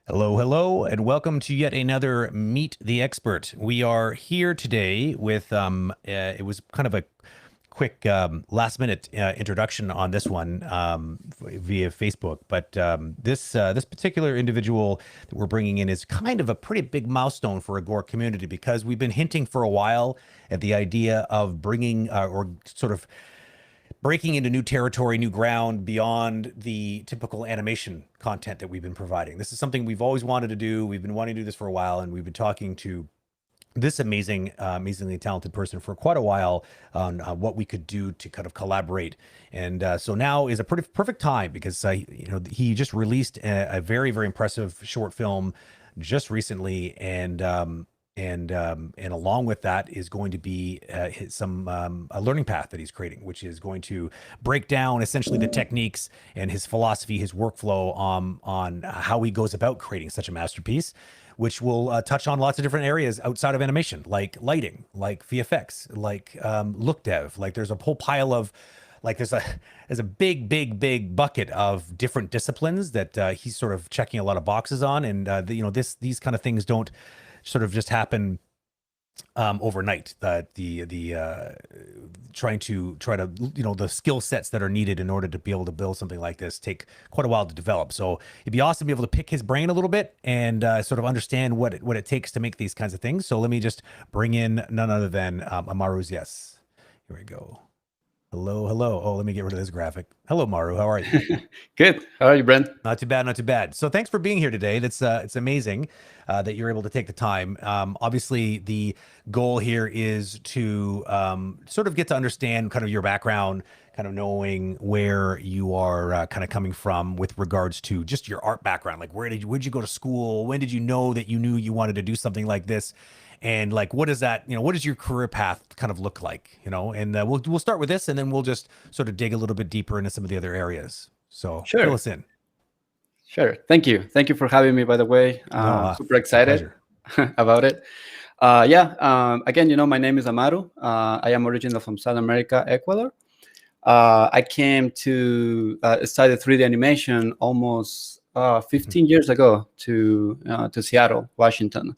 Hello, hello, and welcome to yet another Meet the Expert. We are here today with, it was kind of a quick last-minute introduction on this one via Facebook, but this particular individual that we're bringing in is kind of a pretty big milestone for Agora.Community, because we've been hinting for a while at the idea of bringing or sort of breaking into new territory, new ground beyond the typical animation content that we've been providing. This is something we've always wanted to do. We've been wanting to do this for a while, and we've been talking to this amazingly talented person for quite a while on what we could do to kind of collaborate. And so now is a pretty perfect time, because he just released a very, very impressive short film just recently, and along with that is going to be a learning path that he's creating, which is going to break down essentially the techniques and his philosophy, his workflow on how he goes about creating such a masterpiece, which will touch on lots of different areas outside of animation, like lighting, like VFX, like look dev. Like there's a whole pile of, like there's a big bucket of different disciplines that he's sort of checking a lot of boxes on, and these kind of things don't sort of just happen overnight. Trying to the skill sets that are needed in order to be able to build something like this take quite a while to develop. So it'd be awesome to be able to pick his brain a little bit and sort of understand what it takes to make these kinds of things. So let me just bring in none other than Amaru Zeas. Here we go. Hello. Oh, let me get rid of this graphic. Hello, Maru. How are you? Good. How are you, Brent? Not too bad. So thanks for being here today. It's amazing that you're able to take the time. Obviously, the goal here is to sort of get to understand kind of your background, kind of knowing where you are kind of coming from with regards to just your art background. Like, where'd you go to school? When did you know that you knew you wanted to do something like this? And like, what does that, what does your career path kind of look like, and we'll start with this, and then we'll just sort of dig a little bit deeper into some of the other areas. So sure. Fill us in. Sure. Thank you for having me, by the way. Super excited about it. Again, my name is Amaru. I am originally from South America, Ecuador. I came to study 3D animation almost 15 years ago to Seattle, Washington.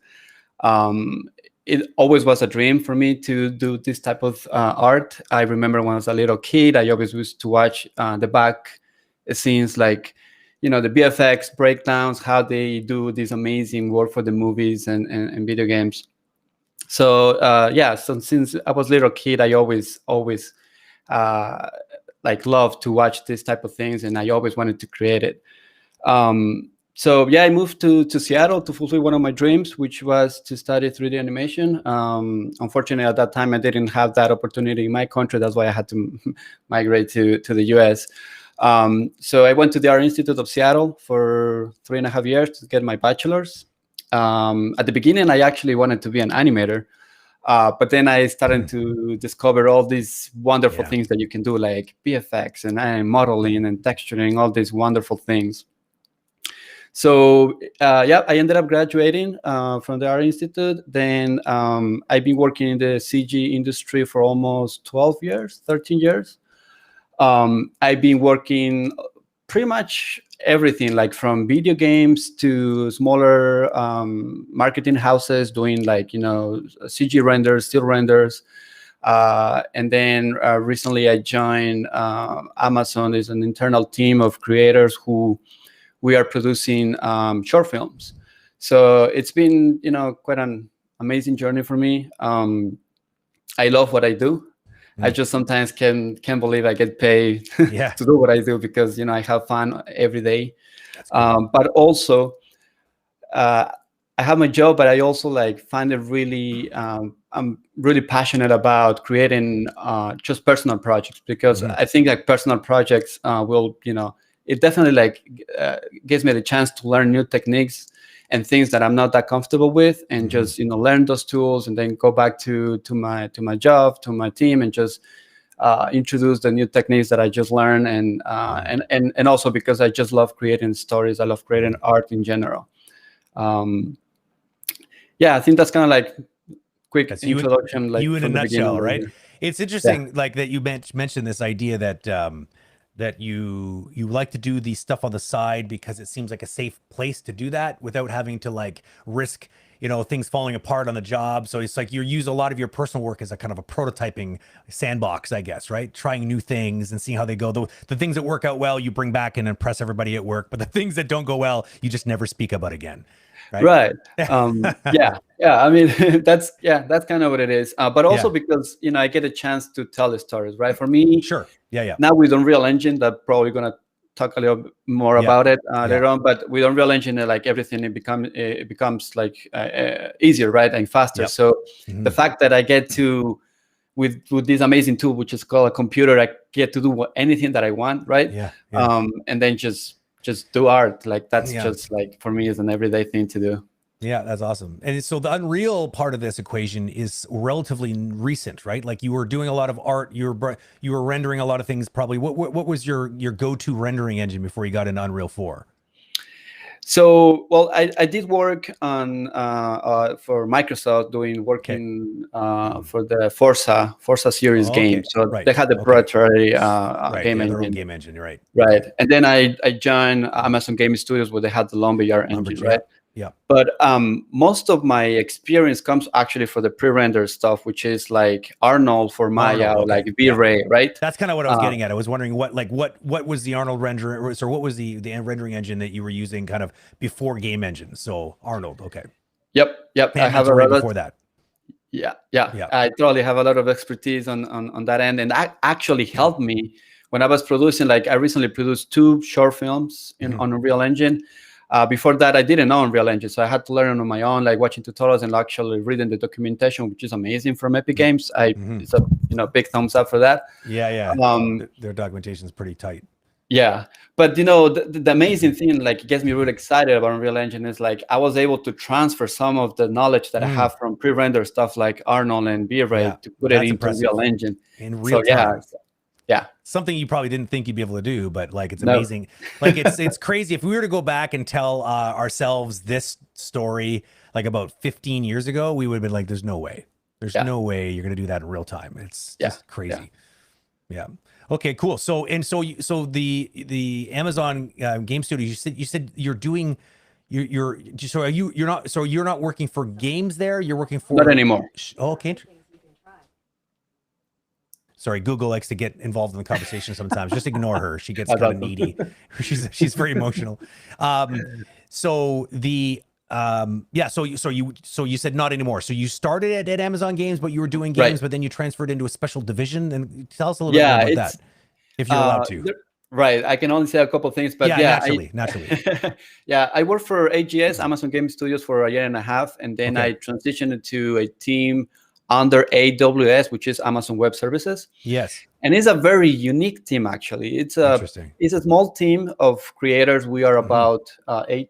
It always was a dream for me to do this type of art. I remember when I was a little kid, I always used to watch the back scenes, like the VFX breakdowns, how they do this amazing work for the movies and video games. So so since I was a little kid, I always like loved to watch this type of things, and I always wanted to create it. So I moved to Seattle to fulfill one of my dreams, which was to study 3D animation. Unfortunately, at that time, I didn't have that opportunity in my country. That's why I had to migrate to the US. So I went to the Art Institute of Seattle for 3.5 years to get my bachelor's. At the beginning, I actually wanted to be an animator. But then I started to discover all these wonderful things that you can do, like VFX and modeling and texturing, all these wonderful things. So I ended up graduating from the Art Institute. Then I've been working in the CG industry for almost 13 years. I've been working pretty much everything, like from video games to smaller marketing houses doing like, CG renders, still renders. And then recently I joined Amazon. Is an internal team of creators who we are producing short films. So it's been, quite an amazing journey for me. I love what I do. I just sometimes can't believe I get paid to do what I do, because I have fun every day. But also, I have my job, but I also find it really. I'm really passionate about creating just personal projects, because I think personal projects will, it definitely gives me the chance to learn new techniques and things that I'm not that comfortable with, and just learn those tools, and then go back to my job, to my team, and just introduce the new techniques that I just learned, and also because I just love creating stories. I love creating art in general. I think that's kind of quick introduction. You in a nutshell, right? It's interesting, that you mentioned this idea that you like to do the stuff on the side because it seems like a safe place to do that without having to risk, things falling apart on the job. So it's like you use a lot of your personal work as a kind of a prototyping sandbox, I guess, right? Trying new things and seeing how they go. The things that work out well, you bring back and impress everybody at work. But the things that don't go well, you just never speak about again. Right. I mean, that's kind of what it is. But also because, I get a chance to tell the stories, right? For me, sure. Now with Unreal Engine, that probably going to talk a little more about it later on. But with Unreal Engine, everything, it becomes easier, right? And faster. So the fact that I get to, with this amazing tool, which is called a computer, I get to do anything that I want, right? And then just do art. That's just for me, is an everyday thing to do. Yeah, that's awesome. And so the Unreal part of this equation is relatively recent, right? You were doing a lot of art, you were rendering a lot of things. Probably what was your go-to rendering engine before you got into Unreal 4? So, well, I did work on for Microsoft, working for the Forza series game. So they had the proprietary game engine. Game engine, right? Right, and then I joined Amazon Game Studios, where they had the Lumberyard engine, right? Yeah. But most of my experience comes actually for the pre-render stuff, which is Arnold for Maya, V-Ray, right? That's kind of what I was getting at. I was wondering what was the Arnold render, or what was the rendering engine that you were using kind of before game engine? So Arnold, okay. Yep. I have a lot before that. Yeah. I totally have a lot of expertise on that end, and that actually helped me when I was producing. I recently produced 2 short films on Unreal Engine. Before that, I didn't know Unreal Engine, so I had to learn on my own, watching tutorials and actually reading the documentation, which is amazing from Epic Games. It's a big thumbs up for that. Yeah. Their documentation is pretty tight. Yeah, but the amazing thing, it gets me really excited about Unreal Engine is I was able to transfer some of the knowledge that I have from pre-render stuff like Arnold and V-Ray to put it into Unreal Engine in real time. Yeah. Something you probably didn't think you'd be able to do, but it's amazing. It's crazy. If we were to go back and tell ourselves this story about 15 years ago, we would have been like, there's no way. There's no way you're going to do that in real time. It's just crazy. Yeah. Okay, cool. So the Amazon Game Studio, you said you're doing you're not working for games there, you're working for not anymore. Okay. Sorry, Google likes to get involved in the conversation sometimes. Just ignore her. She gets That's kind of awesome. needy. She's very emotional. Um, so the yeah, so you said not anymore. So you started at Amazon Games, but you were doing games, Right. but then you transferred into a special division. And tell us a little bit more Yeah, about it's that, if you're allowed to. there- right. I can only say a couple of things, but Yeah, yeah, naturally. yeah, I worked for AGS, Amazon Game Studios, for a year and a half, and then Okay. I transitioned into a team under AWS, which is Amazon Web Services. Yes. And it's a very unique team, actually. Interesting. It's a small team of creators. We are Mhm. about eight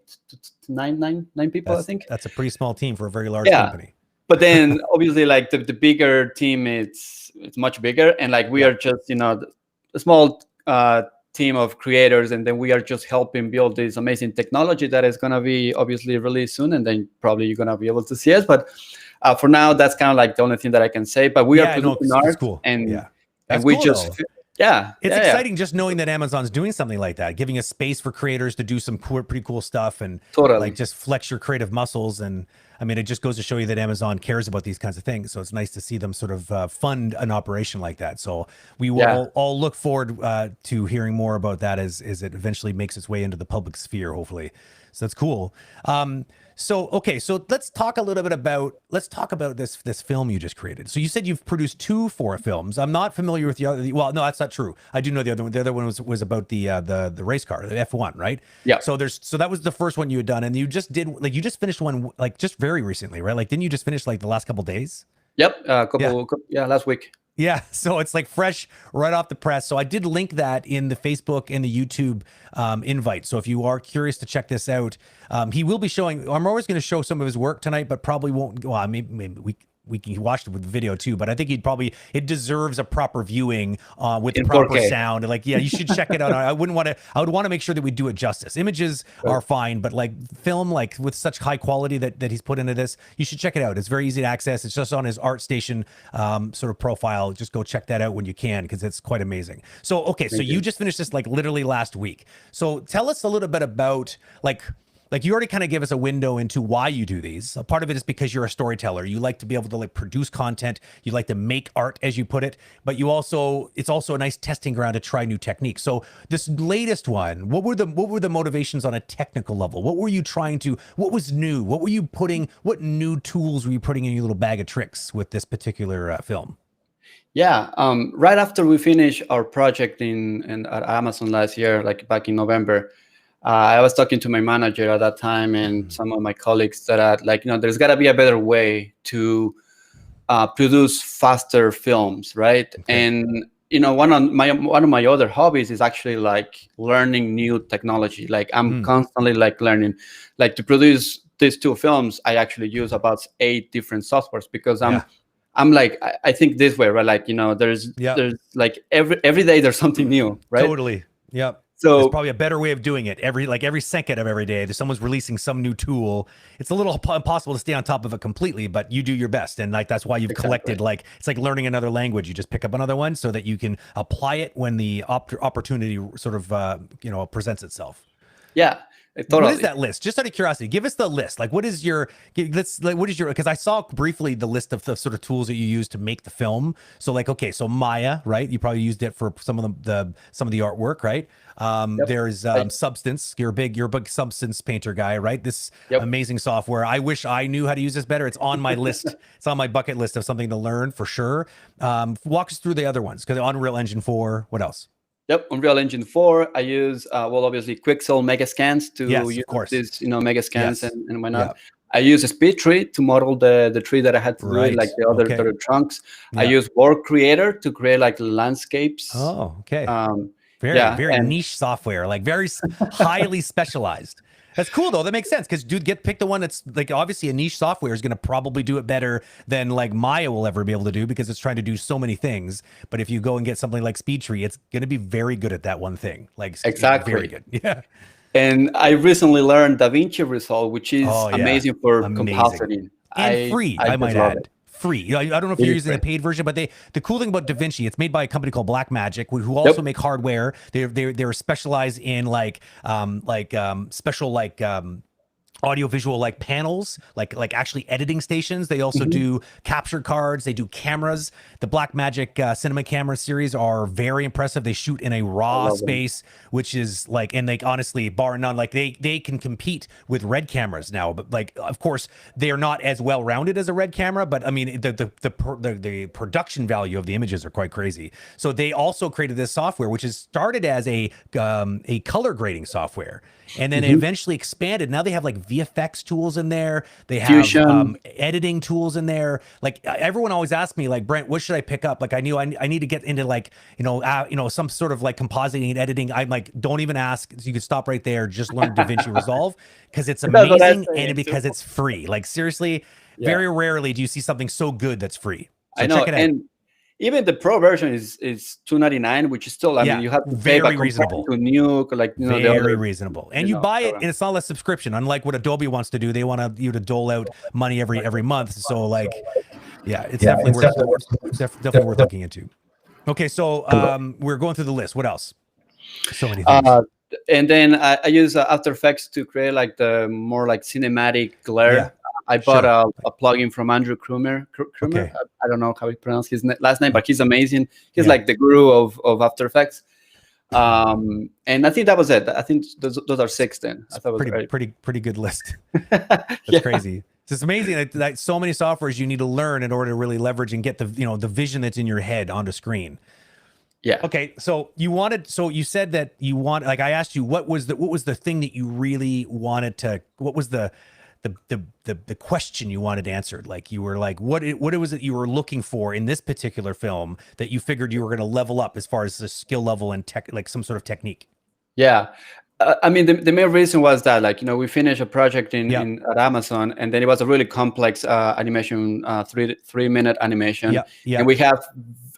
to nine people, I think. That's a pretty small team for a very large Yeah, company. but then obviously, like the bigger team, it's much bigger, and like we Yeah. are just a small team of creators, and then we are just helping build this amazing technology that is going to be obviously released soon, and then probably you're going to be able to see us. But for now, that's kind of like the only thing that I can say. But we are Yeah, no, producing it's art, cool. Yeah. and That's we cool just though. yeah, It's yeah, exciting just knowing that Amazon's doing something like that, giving a space for creators to do some cool, pretty cool stuff and totally. like just flex your creative muscles. And I mean, it just goes to show you that Amazon cares about these kinds of things. So it's nice to see them sort of fund an operation like that. So we will Yeah. all look forward to hearing more about that as it eventually makes its way into the public sphere, hopefully. So that's cool. Okay, so let's talk a little bit about this film you just created. So you said you've produced 2 films. I'm not familiar with the other. Well, no, that's not true. I do know the other one. The other one was about the race car, the F1, right? Yeah. So that was the first one you had done, and you just finished one like just very recently, right? Like didn't you just finish like the last couple days? Yep. Last week. Yeah, so it's like fresh right off the press. So I did link that in the Facebook and the YouTube invite. So if you are curious to check this out, he will be showing. I'm always going to show some of his work tonight, but probably won't. Well, maybe we can watch it with the video too. But I think it deserves a proper viewing with the In proper 4K. sound. Like, yeah, you should check it out. I would want to make sure that we do it justice. Images are fine, but like film, like with such high quality that he's put into this, you should check it out. It's very easy to access. It's just on his ArtStation sort of profile. Just go check that out when you can, because it's quite amazing. So, okay, so you just finished this like literally last week. So tell us a little bit about like you already kind of gave us a window into why you do these. A part of it is because you're a storyteller. You like to be able to like produce content. You like to make art, as you put it, but it's also a nice testing ground to try new techniques. So this latest one, what were the motivations on a technical level? What was new? What new tools were you putting in your little bag of tricks with this particular film? Yeah, right after we finished our project at Amazon last year, like back in November, I was talking to my manager at that time and some of my colleagues that there's got to be a better way to produce faster films, right? Okay. And one of my other hobbies is actually like learning new technology. Like I'm constantly like learning. Like to produce these 2 films, I actually use about 8 different softwares because I'm like I think this way, right? Like there's like every day there's something new, right? Totally. Yep. So there's probably a better way of doing it. Every second of every day, someone's releasing some new tool. It's a little impossible to stay on top of it completely, but you do your best, and like that's why you've collected. Like it's like learning another language. You just pick up another one so that you can apply it when the opportunity sort of presents itself. Yeah. Totally. What is that list? Just out of curiosity, give us the list. Like, what is your? Because I saw briefly the list of the sort of tools that you use to make the film. So, like, okay, so Maya, right? You probably used it for some of the artwork, right? There's Substance. You're a big Substance painter guy, right? This amazing software. I wish I knew how to use this better. It's on my list. It's on my bucket list of something to learn for sure. Walk us through the other ones, because Unreal Engine 4. What else? Yep, Unreal Engine 4. I use obviously Quixel Megascans to use these Megascans and whatnot. I use a speed tree to model the tree that I had to do, like the other trunks. I use World Creator to create like landscapes. Oh, okay. Very niche software, like very highly specialized. That's cool though. That makes sense, because pick the one that's like obviously a niche software is going to probably do it better than like Maya will ever be able to do, because it's trying to do so many things. But if you go and get something like SpeedTree, it's going to be very good at that one thing. Like exactly, very good. Yeah. And I recently learned DaVinci Resolve, which is amazing for compositing and free. I might add. Free. I don't know if you're using the paid version, but the cool thing about DaVinci, it's made by a company called Blackmagic, who also make hardware. They're specialized in special audiovisual like panels, like actually editing stations. They also do capture cards. They do cameras. The Blackmagic cinema camera series are very impressive. They shoot in a I raw love them. space, which is like, and like honestly, bar none, like they can compete with red cameras now. But like, of course, they are not as well rounded as a red camera. But I mean, the production value of the images are quite crazy. So they also created this software, which is started as a color grading software. And then it eventually expanded. Now they have like VFX tools in there. They have Fusion. editing tools in there. Like everyone always asks me, like, Brent, what should I pick up? Like I knew I need to get into like some sort of like compositing and editing. I'm like, don't even ask. You can stop right there. Just learn DaVinci Resolve because it's That's what I'm amazing and saying too. because it's free. Like seriously, Yeah, very rarely do you see something so good that's free. So I check know. it out. And even the pro version is 299, which is still, I mean, Yeah, you have to pay, but very compared reasonable. to Nuke, like the Very other, reasonable. And you buy it program. and it's not a subscription, unlike what Adobe wants to do. They want you to dole out money every month. So like, yeah, it's definitely worth definitely worth looking into. Okay, so we're going through the list. What else? So many things. And then I use After Effects to create like the more like cinematic glare. Yeah, I bought sure. a plugin from Andrew Krumer. Okay. I don't know how you pronounce his last name, but he's amazing. He's Yeah. like the guru of After Effects. And I think that was it. I think those are 6 then. I thought it was pretty good list. That's crazy. It's just amazing that so many softwares you need to learn in order to really leverage and get the vision that's in your head onto screen. Yeah. Okay. So you said that you want, like, I asked you, what was the thing that you really wanted to, what was the question you wanted answered? Like you were like, what was it you were looking for in this particular film that you figured you were going to level up as far as the skill level and tech, like some sort of technique? Yeah. I mean, the main reason was that, like, we finished a project at Amazon, and then it was a really complex animation, 3-minute animation. Yeah. Yeah. And we have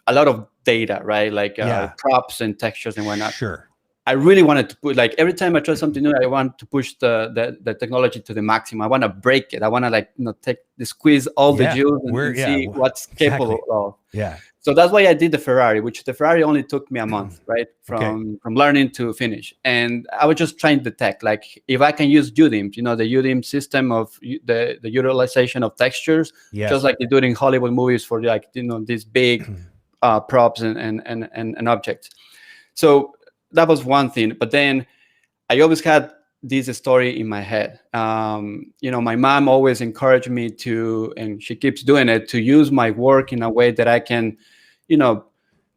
a lot of data, right? Like props and textures and whatnot. Sure. I really wanted to put, like, every time I try something new, I want to push the technology to the maximum. I want to break it. I want to, like, squeeze all the juice and see what's capable of. Yeah. So that's why I did the Ferrari, which the Ferrari only took me a month, right? From learning to finish. And I was just trying the tech. Like, if I can use UDIM, the UDIM system of the utilization of textures, just like they do it in Hollywood movies for, like, these big props and objects. So that was one thing. But then I always had this story in my head. My mom always encouraged me to, and she keeps doing it, to use my work in a way that I can,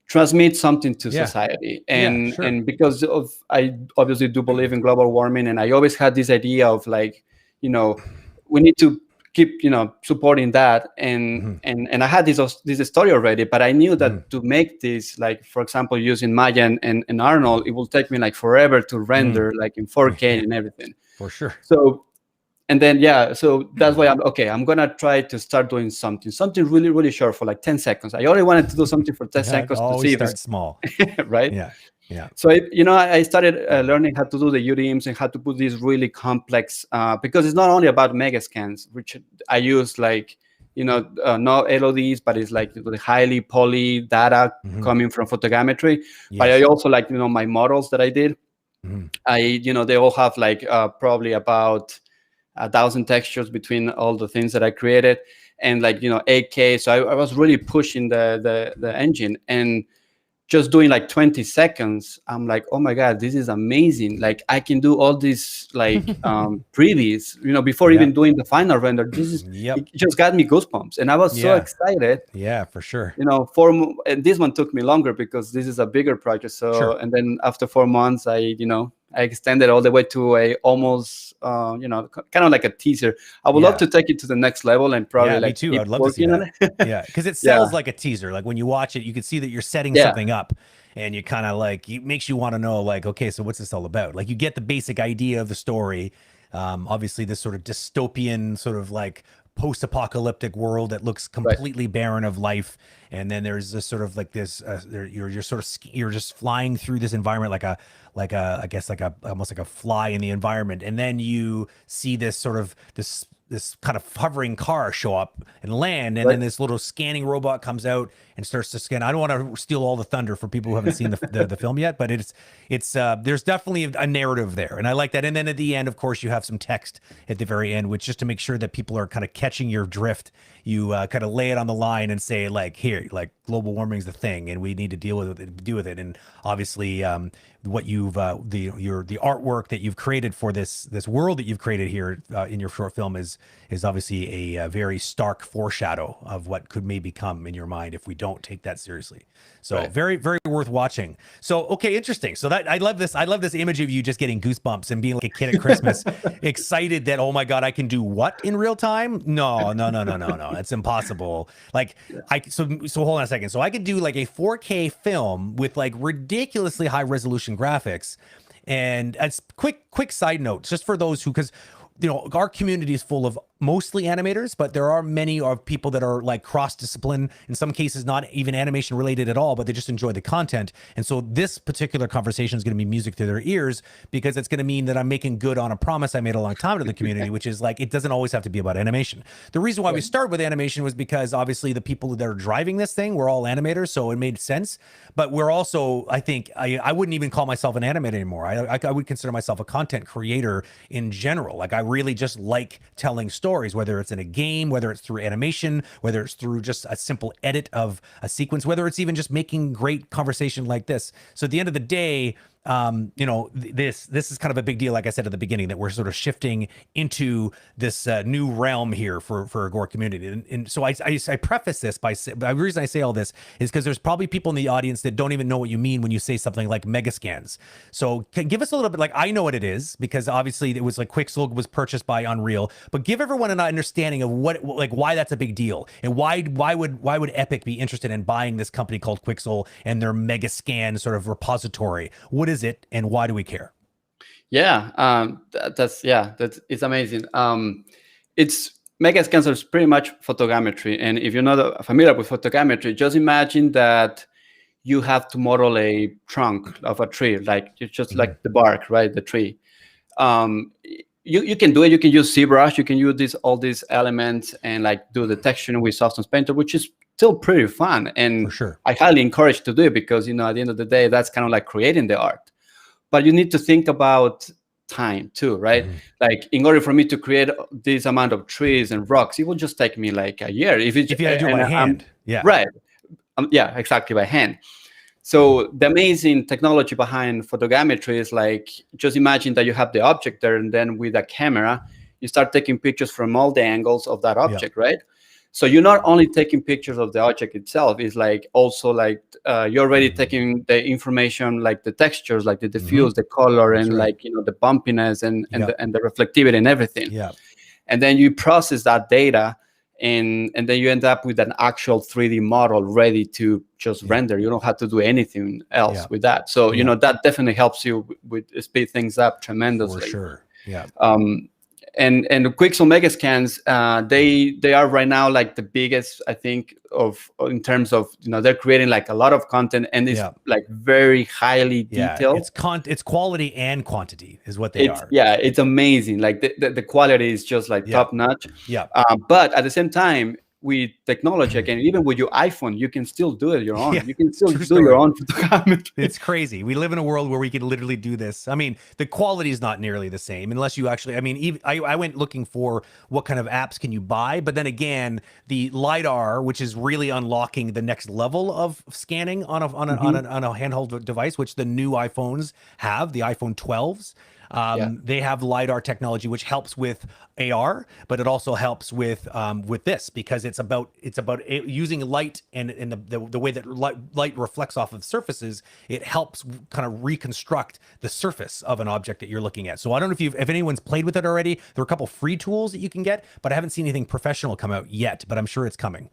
transmit something to society. And because of, I obviously do believe in global warming, and I always had this idea of, like, we need to keep supporting that, and I had this story already, but I knew that to make this, like, for example, using Maya and Arnold, it will take me like forever to render like in 4K and everything. For sure. So, and then so that's why I'm gonna try to start doing something really, really short for like 10 seconds. I only wanted to do something for 10 seconds to see if it's small. Right. Yeah. So I started learning how to do the UDIMs and how to put these really complex, because it's not only about Megascans, which I use, like, not LODs, but it's like the highly poly data coming from photogrammetry. But I also, like, my models that I did, they all have like probably about 1,000 textures between all the things that I created, and, like, 8K. So I was really pushing the engine, and just doing like 20 seconds, I'm like, oh my God, this is amazing. Like, I can do all these, like, previews, before even doing the final render. This is, it just got me goosebumps. And I was so excited. Yeah, for sure. And this one took me longer because this is a bigger project. So, and then after 4 months, I extended all the way to a almost, kind of like a teaser. I would love to take it to the next level and probably me too. I'd love to see that. Because it sells like a teaser. Like when you watch it, you can see that you're setting something up, and you kind of like, it makes you want to know, like, okay, so what's this all about? Like, you get the basic idea of the story. Obviously, this sort of dystopian, sort of like post-apocalyptic world that looks completely barren of life, and then there's this sort of like this you're just flying through this environment I guess like a almost like a fly in the environment, and then you see this sort of this kind of hovering car show up and land, and Right. then this little scanning robot comes out and starts to scan. I don't want to steal all the thunder for people who haven't seen the film yet, but it's there's definitely a narrative there, and I like that. And then at the end, of course, you have some text at the very end, which just to make sure that people are kind of catching your drift, you kind of lay it on the line and say like, here, like global warming is the thing, and we need to deal with it. And obviously, what you've the artwork that you've created for this world that you've created here in your short film is obviously a very stark foreshadow of what could maybe come in your mind if we don't take that seriously. So Right. very, very worth watching. So, okay, interesting. So that I love this image of you just getting goosebumps and being like a kid at Christmas, excited that, oh my God, I can do what in real time? No. It's impossible. Like so hold on a second. So I could do like a 4K film with like ridiculously high resolution graphics. And as quick side note, just for those who, because our community is full of mostly animators, but there are many of people that are like cross-discipline, in some cases not even animation related at all, but they just enjoy the content. And so this particular conversation is going to be music to their ears, because it's going to mean that I'm making good on a promise I made a long time to the community, which is like, it doesn't always have to be about animation. The reason why we started with animation was because obviously the people that are driving this thing were all animators, so it made sense. But we're also, I think, I wouldn't even call myself an animator anymore. I would consider myself a content creator in general. Like I really just like telling stories, whether it's in a game, whether it's through animation, whether it's through just a simple edit of a sequence, whether it's even just making great conversation like this. So at the end of the day, this is kind of a big deal, like I said at the beginning, that we're sort of shifting into this new realm here for Agora.Community. And so I preface this by the reason I say all this is because there's probably people in the audience that don't even know what you mean when you say something like Megascans. So give us a little bit, like, I know what it is because obviously it was like Quixel was purchased by Unreal, but give everyone an understanding of why that's a big deal, and why would Epic be interested in buying this company called Quixel and their Megascan sort of repository. What is it, and why do we care? Yeah, that's it's amazing. It's Megascans is pretty much photogrammetry, and if you're not familiar with photogrammetry, just imagine that you have to model a trunk of a tree, like it's just like the bark, right? The tree. You can do it. You can use ZBrush. You can use all these elements and like do the texturing with Substance Painter, which is still pretty fun. And for sure, I highly encourage to do it because at the end of the day, that's kind of like creating the art. But you need to think about time too, right? Like in order for me to create this amount of trees and rocks, it will just take me like a year. If you had to do it by hand, right, yeah, exactly, by hand. So the amazing technology behind photogrammetry is like, just imagine that you have the object there, and then with a camera, you start taking pictures from all the angles of that object, right? So you're not only taking pictures of the object itself, it's like also like you're already taking the information, like the textures, like the diffuse, the color, and like the bumpiness and the reflectivity and everything. Yeah. And then you process that data, and then you end up with an actual 3D model ready to just render. You don't have to do anything else with that. So that definitely helps you with speed things up tremendously. For sure. Yeah. And the Quixel Megascans, they are right now like the biggest, I think, in terms of they're creating like a lot of content, and it's like very highly detailed. It's quality and quantity is what they are. Yeah, it's amazing. Like the quality is just like top notch. Yeah. But at the same time, with technology, again, even with your iPhone, you can still do it your own. You can still do your own photogrammetry. It's crazy. We live in a world where we can literally do this. I mean, the quality is not nearly the same unless you actually, I mean, even, I went looking for what kind of apps can you buy, but then again, the LiDAR, which is really unlocking the next level of scanning on a handheld device, which the new iPhones have, the iPhone 12s. They have LiDAR technology, which helps with AR, but it also helps with this, because it's about using light and the way that light reflects off of surfaces. It helps kind of reconstruct the surface of an object that you're looking at. So I don't know if anyone's played with it already. There are a couple free tools that you can get, but I haven't seen anything professional come out yet. But I'm sure it's coming.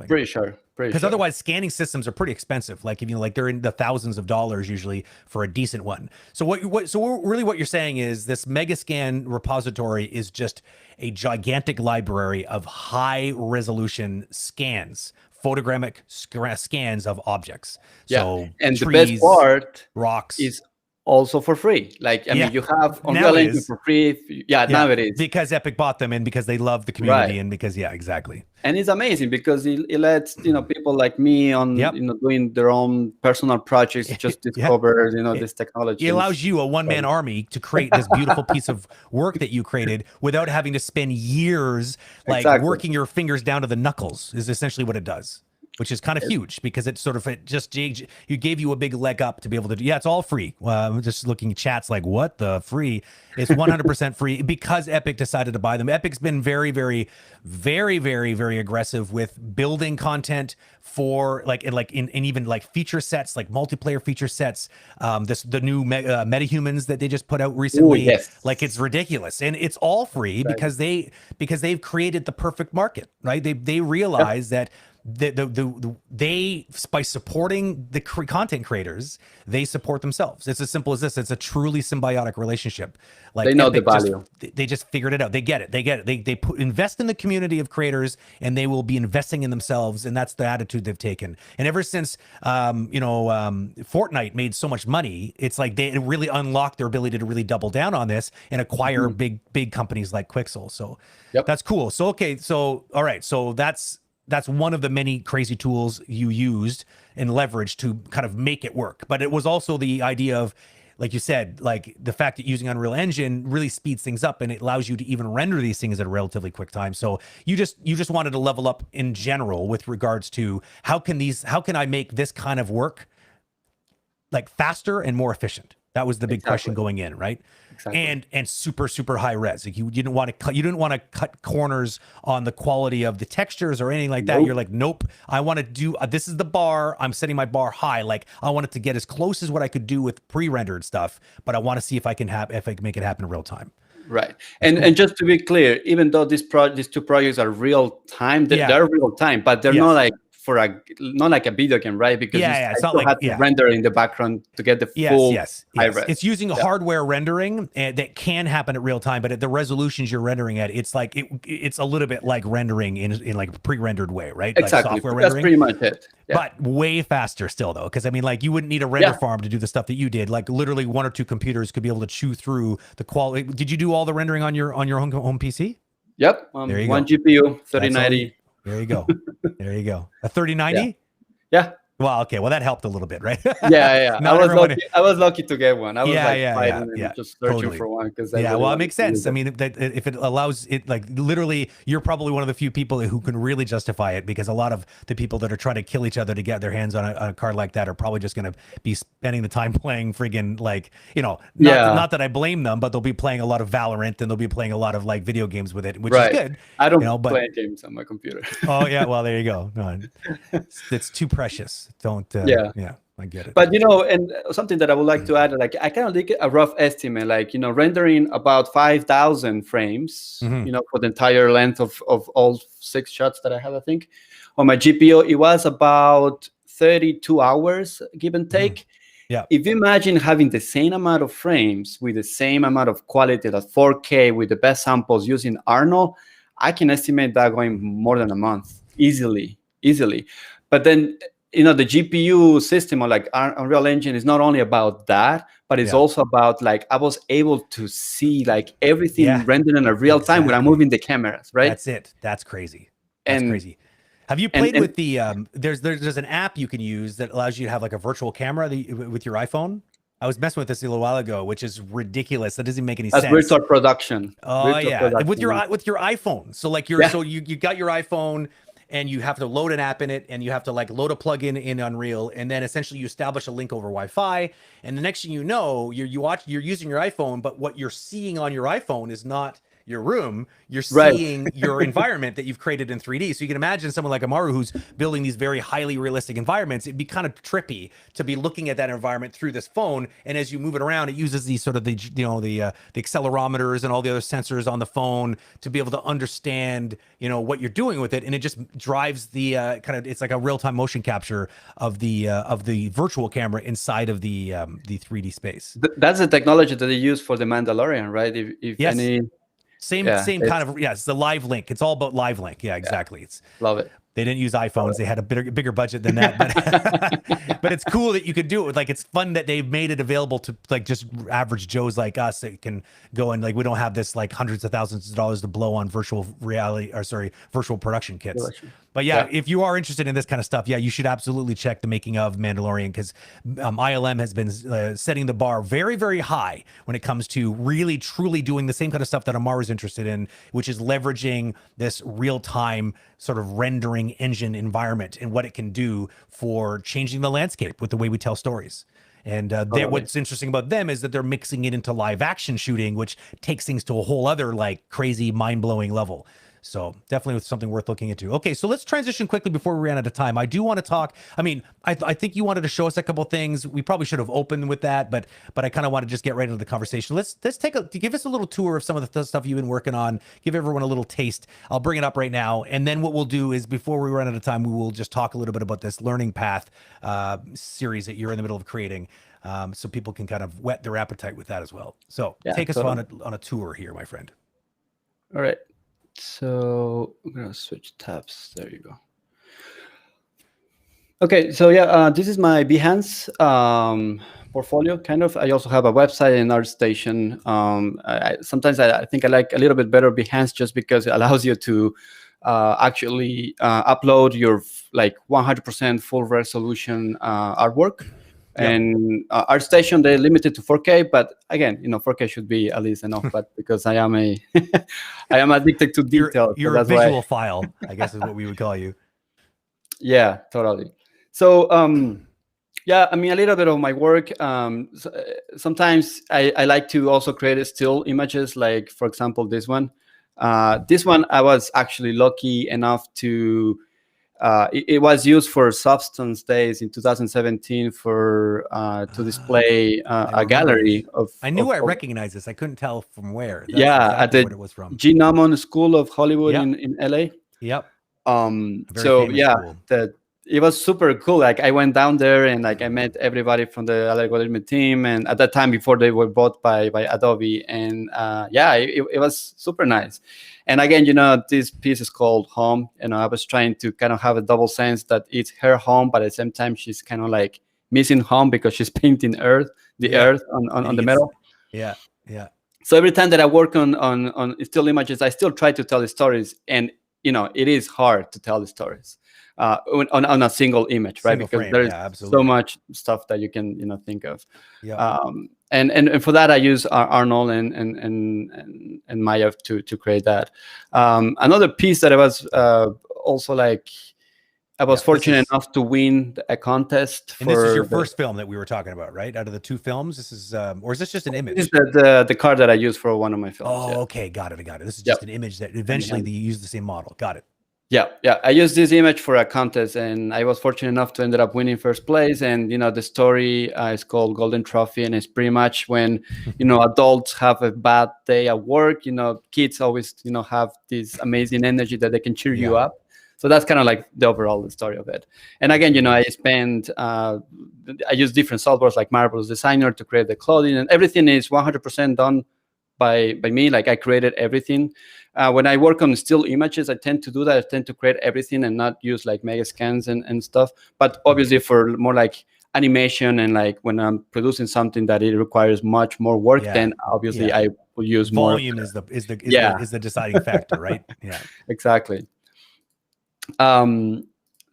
Pretty sure. Because otherwise, scanning systems are pretty expensive. Like they're in the thousands of dollars usually for a decent one. So what you're saying is this Megascan repository is just a gigantic library of high resolution scans, photogrammic scans of objects. Yeah. So and trees, the best part rocks is also for free. Like, I mean, you have now Unreal it Engine is. for free. Yeah, now it is. Because Epic bought them and because they love the Right. community and because exactly. And it's amazing because it lets people like me on Yep. doing their own personal projects just discover this technology. It allows you, a one-man army, to create this beautiful piece of work that you created without having to spend years like working your fingers down to the knuckles. Is essentially what it does, which is kind of huge because it gave you a big leg up to be able to do. Yeah, it's all free. I'm just looking at chats like, what the free? It's 100% free because Epic decided to buy them. Epic's been very, very, very, very, very aggressive with building content for in even like feature sets, like multiplayer feature sets. The new metahumans that they just put out recently. Ooh, yes. Like, it's ridiculous, and it's all free because they've created the perfect market, right? They realize that they by supporting the content creators, they support themselves. It's as simple as this. It's a truly symbiotic relationship. Like, they know Epic the value. They just figured it out. They get it. They invest in the community of creators, and they will be investing in themselves, and that's the attitude they've taken. And ever since Fortnite made so much money, it's like it really unlocked their ability to really double down on this and acquire big companies like Quixel. So that's cool. So all right, so that's one of the many crazy tools you used and leveraged to kind of make it work. But it was also the idea of, like you said, like the fact that using Unreal Engine really speeds things up and it allows you to even render these things at a relatively quick time. So you just wanted to level up in general with regards to how can I make this kind of work like faster and more efficient? That was the big question going in, right? Exactly. And super, super high res. Like, you didn't want to cut corners on the quality of the textures or anything like that. You're like, nope, I want to do this is the bar. I'm setting my bar high. Like, I want it to get as close as what I could do with pre-rendered stuff, but I want to see if I can make it happen in real time. Right. And just to be clear, even though these two projects are real time, they're real time, but they're not like not like a video game, right? Because it's not like have to render in the background to get the full high res. It's using hardware rendering that can happen at real time, but at the resolutions you're rendering at, it's like it's a little bit like rendering in like a pre-rendered way, right? Exactly. Like software That's rendering. pretty much it. Yeah. But way faster still, though, because I mean, like, you wouldn't need a render farm to do the stuff that you did. Like, literally, one or two computers could be able to chew through the quality. Did you do all the rendering on your home PC? Yep. There you one go. GPU, 3090. There you go. There you go. A 3090? Yeah. Well, okay. Well, that helped a little bit, right? Yeah. I was lucky to get one. I was just searching for one because well, it makes sense. I mean, if it allows it, like, literally, you're probably one of the few people who can really justify it, because a lot of the people that are trying to kill each other to get their hands on a card like that are probably just going to be spending the time playing friggin', like, not that I blame them, but they'll be playing a lot of Valorant and they'll be playing a lot of like video games with it, which is good. I don't play games on my computer. Oh yeah, well, there you go. No, it's too precious. Don't I get it. But and something that I would like to add, like, I kind of like a rough estimate, like, rendering about 5,000 frames, for the entire length of all 6 shots that I have. I think on my GPU it was about 32 hours, give and take. Yeah. If you imagine having the same amount of frames with the same amount of quality, that 4K with the best samples using Arno, I can estimate that going more than a month easily. But then, the GPU system, or like Unreal Engine, is not only about that, but it's also about, like, I was able to see like everything rendered in a real time when I'm moving the cameras, right? That's it. That's crazy. That's crazy. Have you played with the there's an app you can use that allows you to have like a virtual camera with your iPhone? I was messing with this a little while ago, which is ridiculous. That doesn't even make any sense. That's virtual production. Oh, with your iPhone. So like so you got your iPhone, and you have to load an app in it, and you have to like load a plugin in Unreal, and then essentially you establish a link over Wi-Fi, and the next thing you know, you're using your iPhone, but what you're seeing on your iPhone is not your room. You're seeing your environment that you've created in 3D. So you can imagine someone like Amaru who's building these very highly realistic environments. It'd be kind of trippy to be looking at that environment through this phone, and as you move it around, it uses these sort of the accelerometers and all the other sensors on the phone to be able to understand what you're doing with it, and it just drives the it's like a real-time motion capture of the virtual camera inside of the 3D space. That's the technology that they use for the Mandalorian, right? If Same kind of, it's the live link. It's all about live link. Yeah, exactly. Love it. They didn't use iPhones. They had a bigger budget than that. But but it's cool that you could do it. Like, it's fun that they've made it available to like just average Joes like us that can go and like, we don't have this like hundreds of thousands of dollars to blow on virtual production kits. But yeah, if you are interested in this kind of stuff, yeah, you should absolutely check the making of Mandalorian, because ILM has been setting the bar very, very high when it comes to really, truly doing the same kind of stuff that Amaru is interested in, which is leveraging this real-time sort of rendering engine environment and what it can do for changing the landscape with the way we tell stories. And what's interesting about them is that they're mixing it into live action shooting, which takes things to a whole other like crazy, mind-blowing level. So definitely something worth looking into. Okay, so let's transition quickly before we ran out of time. I do want to talk. I mean, I think you wanted to show us a couple of things. We probably should have opened with that, but I kind of want to just get right into the conversation. Let's give us a little tour of some of the stuff you've been working on. Give everyone a little taste. I'll bring it up right now, and then what we'll do is, before we run out of time, we will just talk a little bit about this learning path series that you're in the middle of creating, so people can kind of whet their appetite with that as well. So take us on a tour here, my friend. All right. So I'm gonna switch tabs. There you go. Okay, so yeah, this is my Behance portfolio, kind of. I also have a website and ArtStation. Sometimes I think I like a little bit better Behance, just because it allows you to actually upload your like 100% full resolution artwork. And ArtStation, they're limited to 4K, but again, 4K should be at least enough. But because I am addicted to detail, you're a visual file, I guess is what we would call you. Yeah, totally. So yeah, I mean, a little bit of my work. Sometimes I like to also create still images, like for example this one. This one I was actually lucky enough to. It was used for Substance Days in 2017 for to display a gallery of. I knew I recognized this. I couldn't tell from where. That's exactly at the what it was from. G. Namon School of Hollywood in LA. Yep. So yeah, school. It was super cool. Like, I went down there and like I met everybody from the Agora.Community team, and at that time, before they were bought by Adobe, and yeah, it was super nice. And again, this piece is called Home. I was trying to kind of have a double sense that it's her home, but at the same time, she's kind of like missing home because she's painting the earth on the metal. Yeah. So every time that I work on still images, I still try to tell the stories, and it is hard to tell the stories on a single image, right? Because there's so much stuff that you can think of. And for that I use Arnold and Maya to create that. Another piece that I was also like, I was fortunate enough to win a contest. And this is your first film that we were talking about, right? Out of the two films, this is, or is this just an image? This is the card that I used for one of my films. Oh, okay, got it. This is just an image that eventually they use the same model. Got it. Yeah. I used this image for a contest, and I was fortunate enough to end up winning first place. And the story is called Golden Trophy, and it's pretty much when adults have a bad day at work. Kids always have this amazing energy that they can cheer you up. So that's kind of like the overall story of it. And again, I use different softwares like Marvelous Designer to create the clothing, and everything is 100% done by me. Like, I created everything. When I work on still images, I tend to do that. I tend to create everything and not use like Megascans and stuff. But obviously for more like animation and like when I'm producing something that it requires much more work, then obviously I will use more. Volume is the deciding factor, right? Yeah, exactly.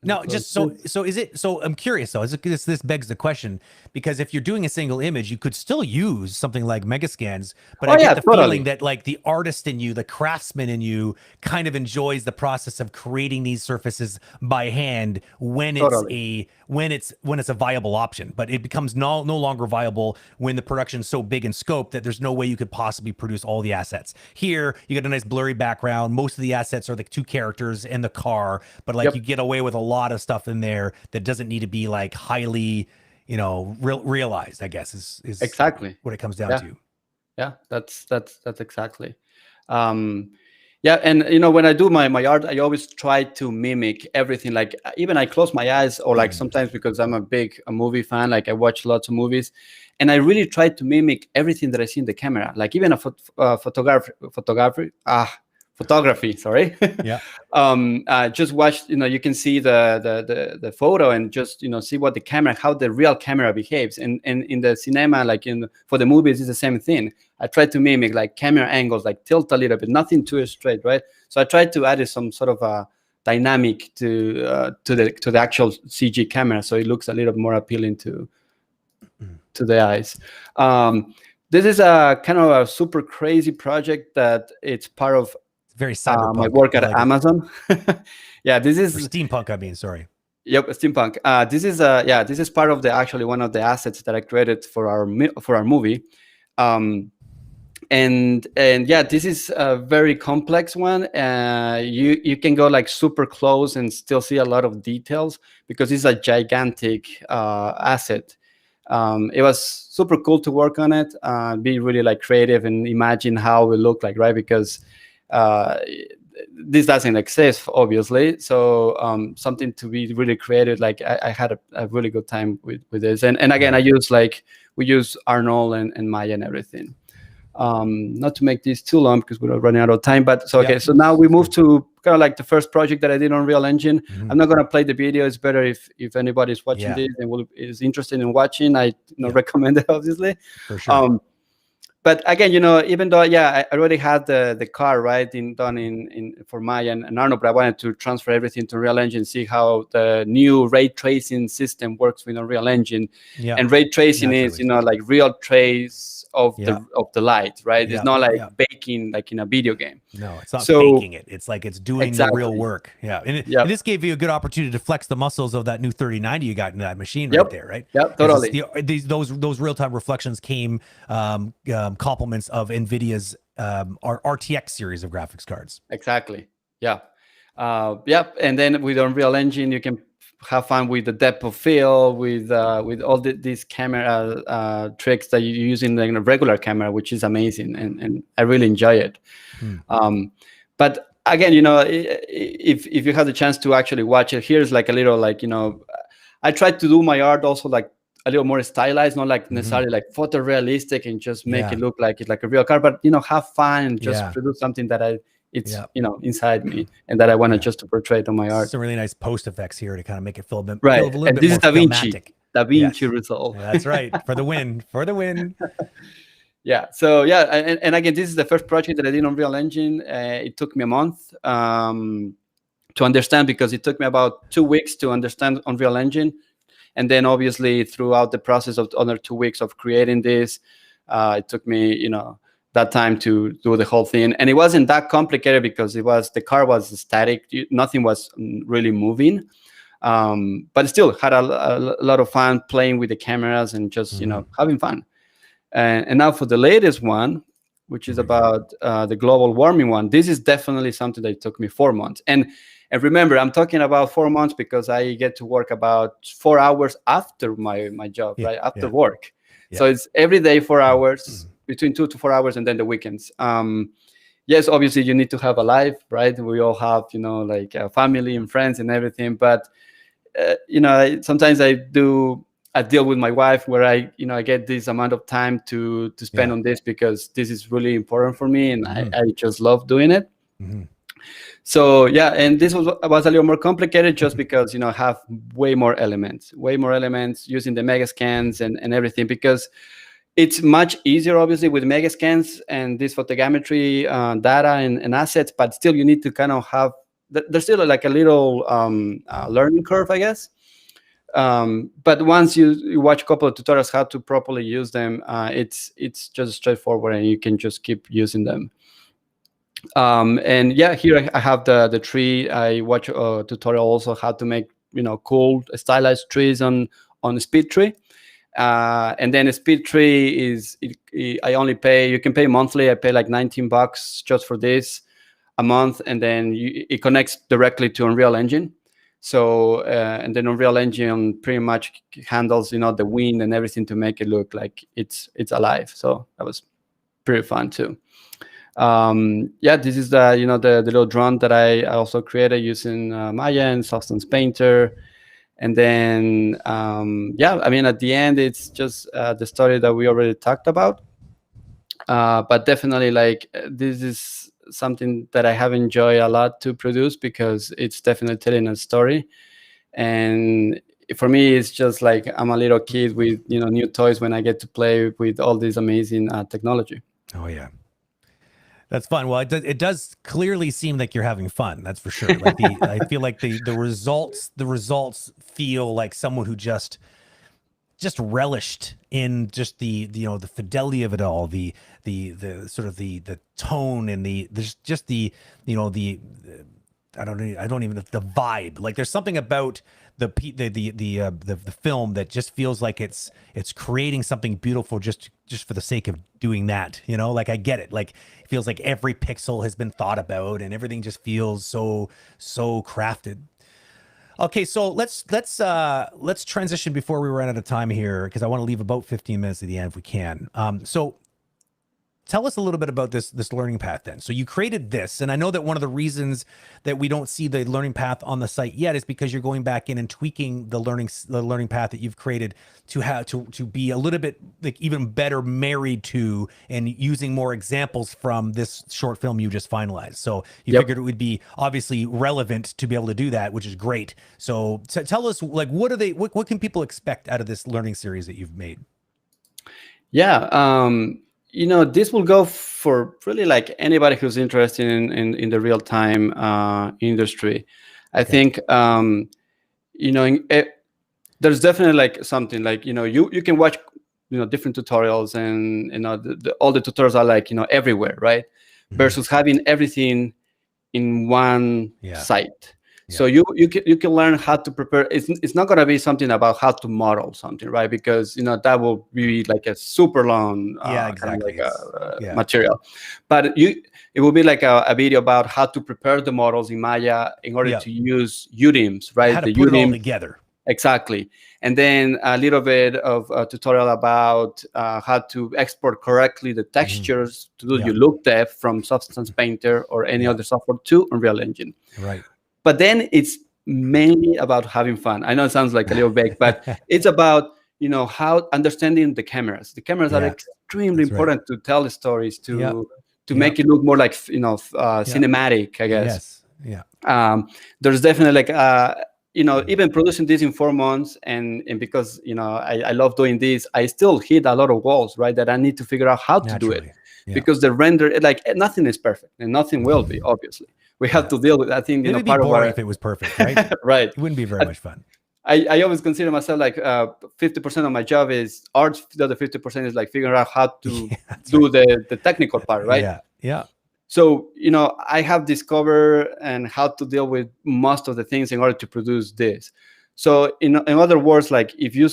No, just so is it? So I'm curious though. This begs the question, because if you're doing a single image, you could still use something like Megascans, but I get the feeling that like the artist in you, the craftsman in you, kind of enjoys the process of creating these surfaces by hand when it's a viable option. But it becomes no longer viable when the production's so big in scope that there's no way you could possibly produce all the assets. Here, you get a nice blurry background. Most of the assets are the two characters and the car, but like you get away with a lot of stuff in there that doesn't need to be like highly, realized, I guess is exactly what it comes down to. Yeah, that's exactly. And when I do my art, I always try to mimic everything. Like, even I close my eyes, or like sometimes, because I'm a movie fan, like I watch lots of movies, and I really try to mimic everything that I see in the camera. Like even a photography. photography. Sorry. Yeah. Just watch. You can see the photo and just see what the camera, how the real camera behaves. And in the cinema, like for the movies, it's the same thing. I try to mimic like camera angles, like tilt a little bit, nothing too straight, right? So I tried to add some sort of a dynamic to the actual CG camera, so it looks a little more appealing to the eyes. This is a kind of a super crazy project that it's part of Very cyberpunk. my work at Amazon. Yeah, this is or steampunk. I mean, sorry. Yep, steampunk. This is part of actually one of the assets that I created for our movie. And yeah, this is a very complex one. You can go like super close and still see a lot of details because it's a gigantic asset. It was super cool to work on it, be really like creative and imagine how it looked like, right? Because this doesn't exist, obviously. So something to be really creative. Like I had a really good time with this. And again, we use Arnold and Maya and everything. Not to make this too long because we're running out of time, but so so now we move to kind of like the first project that I did on Unreal Engine. I'm not going to play the video. It's better if anybody's watching this and is interested in watching. I recommend it, obviously. For sure. But again, even though I already had the car done in for Maya and Arnold, but I wanted to transfer everything to Unreal Engine, see how the new ray tracing system works with Unreal Engine. And ray tracing is like real trace of the light, right? It's not like baking like in a video game. No, it's not baking it. It's like it's doing the real work. Yeah. And this gave you a good opportunity to flex the muscles of that new 3090 you got in that machine right there, right? Yep, totally. Those real-time reflections came compliments of NVIDIA's RTX series of graphics cards. Exactly. Yeah. And then with Unreal Engine, you can have fun with the depth of field, with all these camera tricks that you use in a regular camera, which is amazing, and I really enjoy it. But again, if you have the chance to actually watch it, here's like a little I tried to do my art also like a little more stylized, not like necessarily like photorealistic and just make it look like it's like a real car, but have fun and just produce something that it's inside me and that I wanted just to portray it on my art. Some really nice post effects here to kind of make it feel a bit and this is Da Vinci result. That's right. For the win. Yeah. So and again, this is the first project that I did on Unreal Engine. It took me a month to understand, because it took me about 2 weeks to understand Unreal Engine. And then obviously throughout the process of other 2 weeks of creating this, it took me, that time to do the whole thing. And it wasn't that complicated because the car was static. Nothing was really moving. But still had a lot of fun playing with the cameras and just, having fun. And now for the latest one, which is about the global warming one, this is definitely something that took me 4 months. And remember, I'm talking about 4 months because I get to work about 4 hours after my job, right? After work. So it's every day 4 hours, between 2 to 4 hours, and then the weekends. Yes, obviously you need to have a life, right? We all have, like family and friends and everything. But, sometimes I deal with my wife where I get this amount of time to spend on this because this is really important for me. And I just love doing it. So and this was a little more complicated just because have way more elements using the Megascans and everything, because it's much easier obviously with Megascans and this photogrammetry data and assets, but still you need to kind of have there's still like a little learning curve, I guess. But once you watch a couple of tutorials how to properly use them, it's just straightforward and you can just keep using them. And here I have the tree. I watch a tutorial also how to make cool stylized trees on Speed Tree. And then a Speed Tree is I only pay. You can pay monthly. I pay like $19 just for this a month, and then it connects directly to Unreal Engine. So and then Unreal Engine pretty much handles the wind and everything to make it look like it's alive. So that was pretty fun too. This is the the little drone that I also created using Maya and Substance Painter. And then I mean at the end it's just the story that we already talked about, but definitely like this is something that I have enjoyed a lot to produce, because it's definitely telling a story. And for me, it's just like I'm a little kid with new toys when I get to play with all this amazing technology. Oh yeah. That's fun. Well, it does clearly seem like you're having fun. That's for sure. Like I feel like the results feel like someone who just relished in just the fidelity of it all, the sort of the tone and just the I don't even know, the vibe. Like there's something about the film that just feels like it's creating something beautiful just for the sake of doing that. Like I get it. Like it feels like every pixel has been thought about and everything just feels so crafted. Okay, so let's transition before we run out of time here, because I want to leave about 15 minutes at the end if we can. So tell us a little bit about this learning path then. So you created this, and I know that one of the reasons that we don't see the learning path on the site yet is because you're going back in and tweaking the learning path that you've created to have to be a little bit like even better married to and using more examples from this short film you just finalized. So you figured it would be obviously relevant to be able to do that, which is great. So tell us, like, what can people expect out of this learning series that you've made? Yeah. This will go for really like anybody who's interested in the real-time industry. I think, there's definitely like something like, you can watch, different tutorials, and, all the tutorials are like, everywhere, right? Mm-hmm. Versus having everything in one site. Yeah. So you can learn how to prepare. It's not going to be something about how to model something, right? Because that will be like a super long exactly. kind of like material. But it will be like a video about how to prepare the models in Maya in order to use UDIMs, right? How to put it all together. Exactly. And then a little bit of a tutorial about how to export correctly the textures to do your look depth from Substance Painter or any other software to Unreal Engine. Right. But then it's mainly about having fun. I know it sounds like a little vague, but it's about, how understanding the cameras. The cameras are extremely important to tell the stories, to make it look more like, cinematic, I guess. Yes. Yeah. There's definitely like, even producing this in 4 months, and because, I love doing this, I still hit a lot of walls, right? That I need to figure out how to do it. Yeah. Because the render, like, nothing is perfect, and nothing will be, obviously. We have to deal with. I think it'd be boring if it was perfect, right? Right. It wouldn't be very much fun. I always consider myself like 50% of my job is art. The other 50% is like figuring out how to do the technical part, right? Yeah. So I have discovered and how to deal with most of the things in order to produce this. So in other words, like if you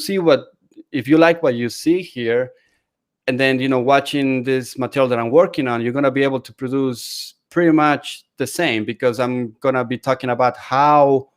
like what you see here, and then watching this material that I'm working on, you're gonna be able to produce pretty much the same, because I'm gonna be talking about how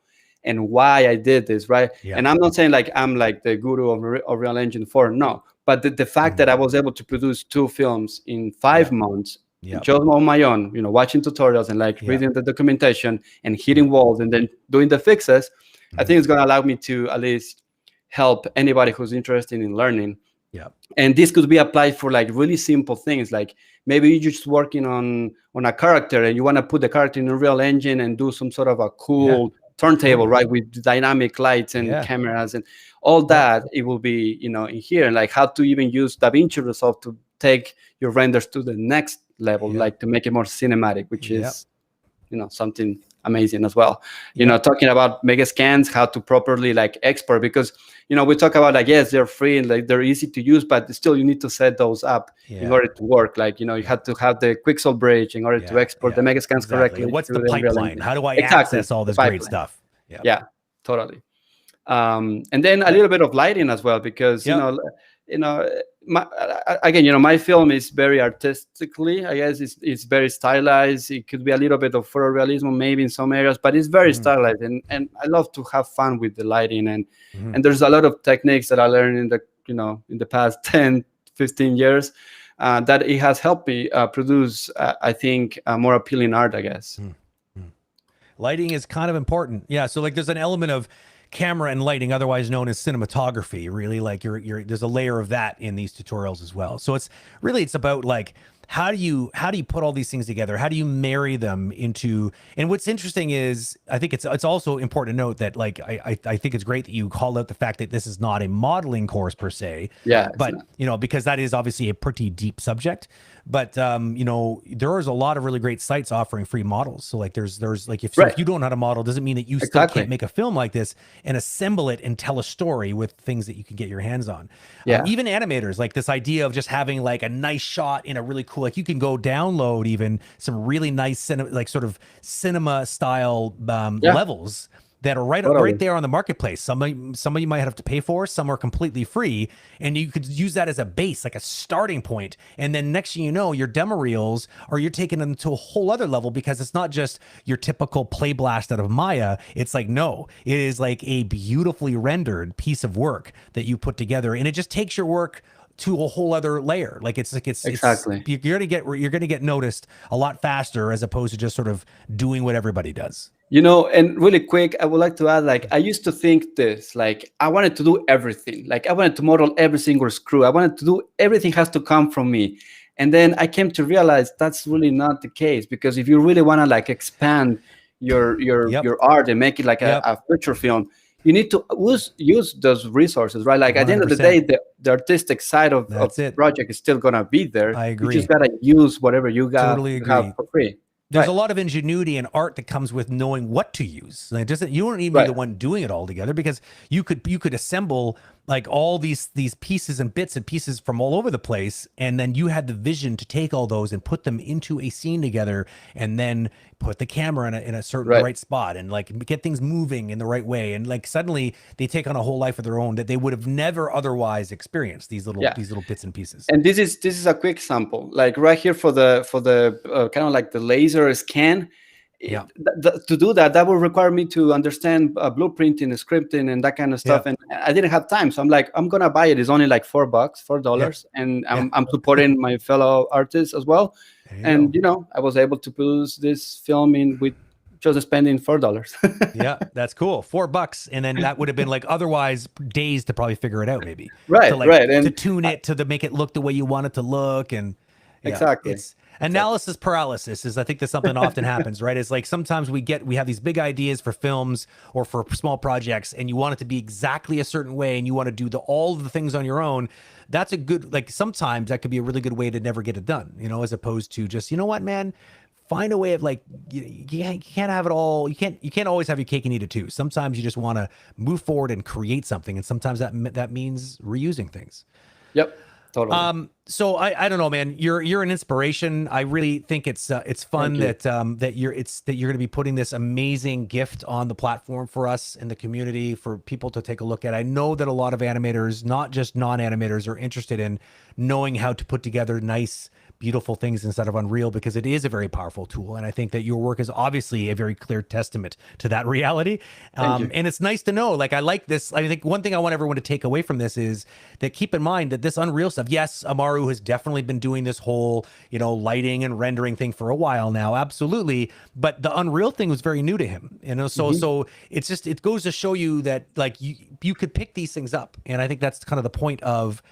and why I did this, right? Yeah. And I'm not saying like I'm like the guru of Real Engine 4, no. But the fact that I was able to produce 2 films in 5 months, just on my own, watching tutorials and like reading the documentation and hitting walls and then doing the fixes, I think it's gonna allow me to at least help anybody who's interested in learning. Yeah. And this could be applied for like really simple things, like maybe you're just working on a character and you want to put the character in a Real Engine and do some sort of a cool turntable, right, with dynamic lights and cameras and all that. It will be, in here, like how to even use DaVinci Resolve to take your renders to the next level, like to make it more cinematic, which is, something amazing as well. Talking about Megascans, how to properly like export, because we talk about like, yes, they're free and like they're easy to use, but still you need to set those up in order to work. Like you have to have the Quixel bridge in order to export the Megascans correctly. What's the pipeline? How do I access all this great stuff? Yeah, totally. And then a little bit of lighting as well, because my film is very artistically, I guess it's very stylized. It could be a little bit of photorealism maybe in some areas, but it's very stylized, and I love to have fun with the lighting, and there's a lot of techniques that I learned in the past 10, 15 years that it has helped me produce I think more appealing art, I guess. Lighting is kind of important. Yeah, so like there's an element of camera and lighting, otherwise known as cinematography, really, like there's a layer of that in these tutorials as well. So it's about like how do you put all these things together? How do you marry them into? And what's interesting is, I think it's also important to note that, like, I think it's great that you call out the fact that this is not a modeling course per se, Yeah, it's but not. you know, because that is obviously a pretty deep subject. But you know, there is a lot of really great sites offering free models. So like, there's like, if Right. you don't know how to model, doesn't mean that you still Exactly. can't make a film like this and assemble it and tell a story with things that you can get your hands on. Yeah. Even animators, like this idea of just having like a nice shot in a really cool, like you can go download even some really nice like sort of cinema style Yeah. levels that are right Totally. there on the marketplace. Some of you might have to pay for, some are completely free, and you could use that as a base, like a starting point. And then next thing you know, your demo reels, or you're taking them to a whole other level, because it's not just your typical play blast out of Maya. It's like, no, it is like a beautifully rendered piece of work that you put together, and it just takes your work to a whole other layer. Like it's Exactly. you're gonna get noticed a lot faster, as opposed to just sort of doing what everybody does. You know, and really quick, I would like to add, like, I used to think this, like, I wanted to do everything. Like, I wanted to model every single screw. I wanted to do everything has to come from me. And then I came to realize that's really not the case, because if you really want to like expand your art and make it like a feature film, you need to use those resources, right? Like 100%. At the end of the day, the artistic side of the project is still gonna be there. I agree. You just gotta use whatever you got Totally agree. have for free. There's a lot of ingenuity and art that comes with knowing what to use. Like, you don't even be the one doing it all together, because you could assemble like all these pieces and bits and pieces from all over the place, and then you had the vision to take all those and put them into a scene together, and then put the camera in a certain right spot, and like get things moving in the right way, and like suddenly they take on a whole life of their own that they would have never otherwise experienced, these little bits and pieces. And this is a quick sample, like right here for the kind of like the laser scan. To do that would require me to understand blueprinting, scripting, and that kind of stuff. And I didn't have time, so I'm like, I'm gonna buy it. It's only like $4, and I'm supporting my fellow artists as well. And you know, I was able to produce this film with just spending $4. Yeah, that's cool. $4, and then that would have been like otherwise days to probably figure it out, maybe. Right, and to tune it to make it look the way you want it to look, and exactly. It's analysis paralysis. I think that's something often happens, right? It's like sometimes we have these big ideas for films or for small projects, and you want it to be exactly a certain way, and you want to do all of the things on your own. That's a good, like, sometimes that could be a really good way to never get it done, you know, as opposed to just, you know what, man, find a way of like, you can't have it all. You can't always have your cake and eat it too. Sometimes you just want to move forward and create something, and sometimes that means reusing things. Yep. Totally. So I don't know, man. You're an inspiration. I really think it's fun that you're going to be putting this amazing gift on the platform for us in the community, for people to take a look at. I know that a lot of animators, not just non-animators, are interested in knowing how to put together nice, beautiful things instead of Unreal, because it is a very powerful tool. And I think that your work is obviously a very clear testament to that reality. And it's nice to know, like, I like this. I think one thing I want everyone to take away from this is that keep in mind that this Unreal stuff, yes, Amaru has definitely been doing this whole, you know, lighting and rendering thing for a while now. Absolutely. But the Unreal thing was very new to him, you know? So it's just, it goes to show you that like you could pick these things up. And I think that's kind of the point of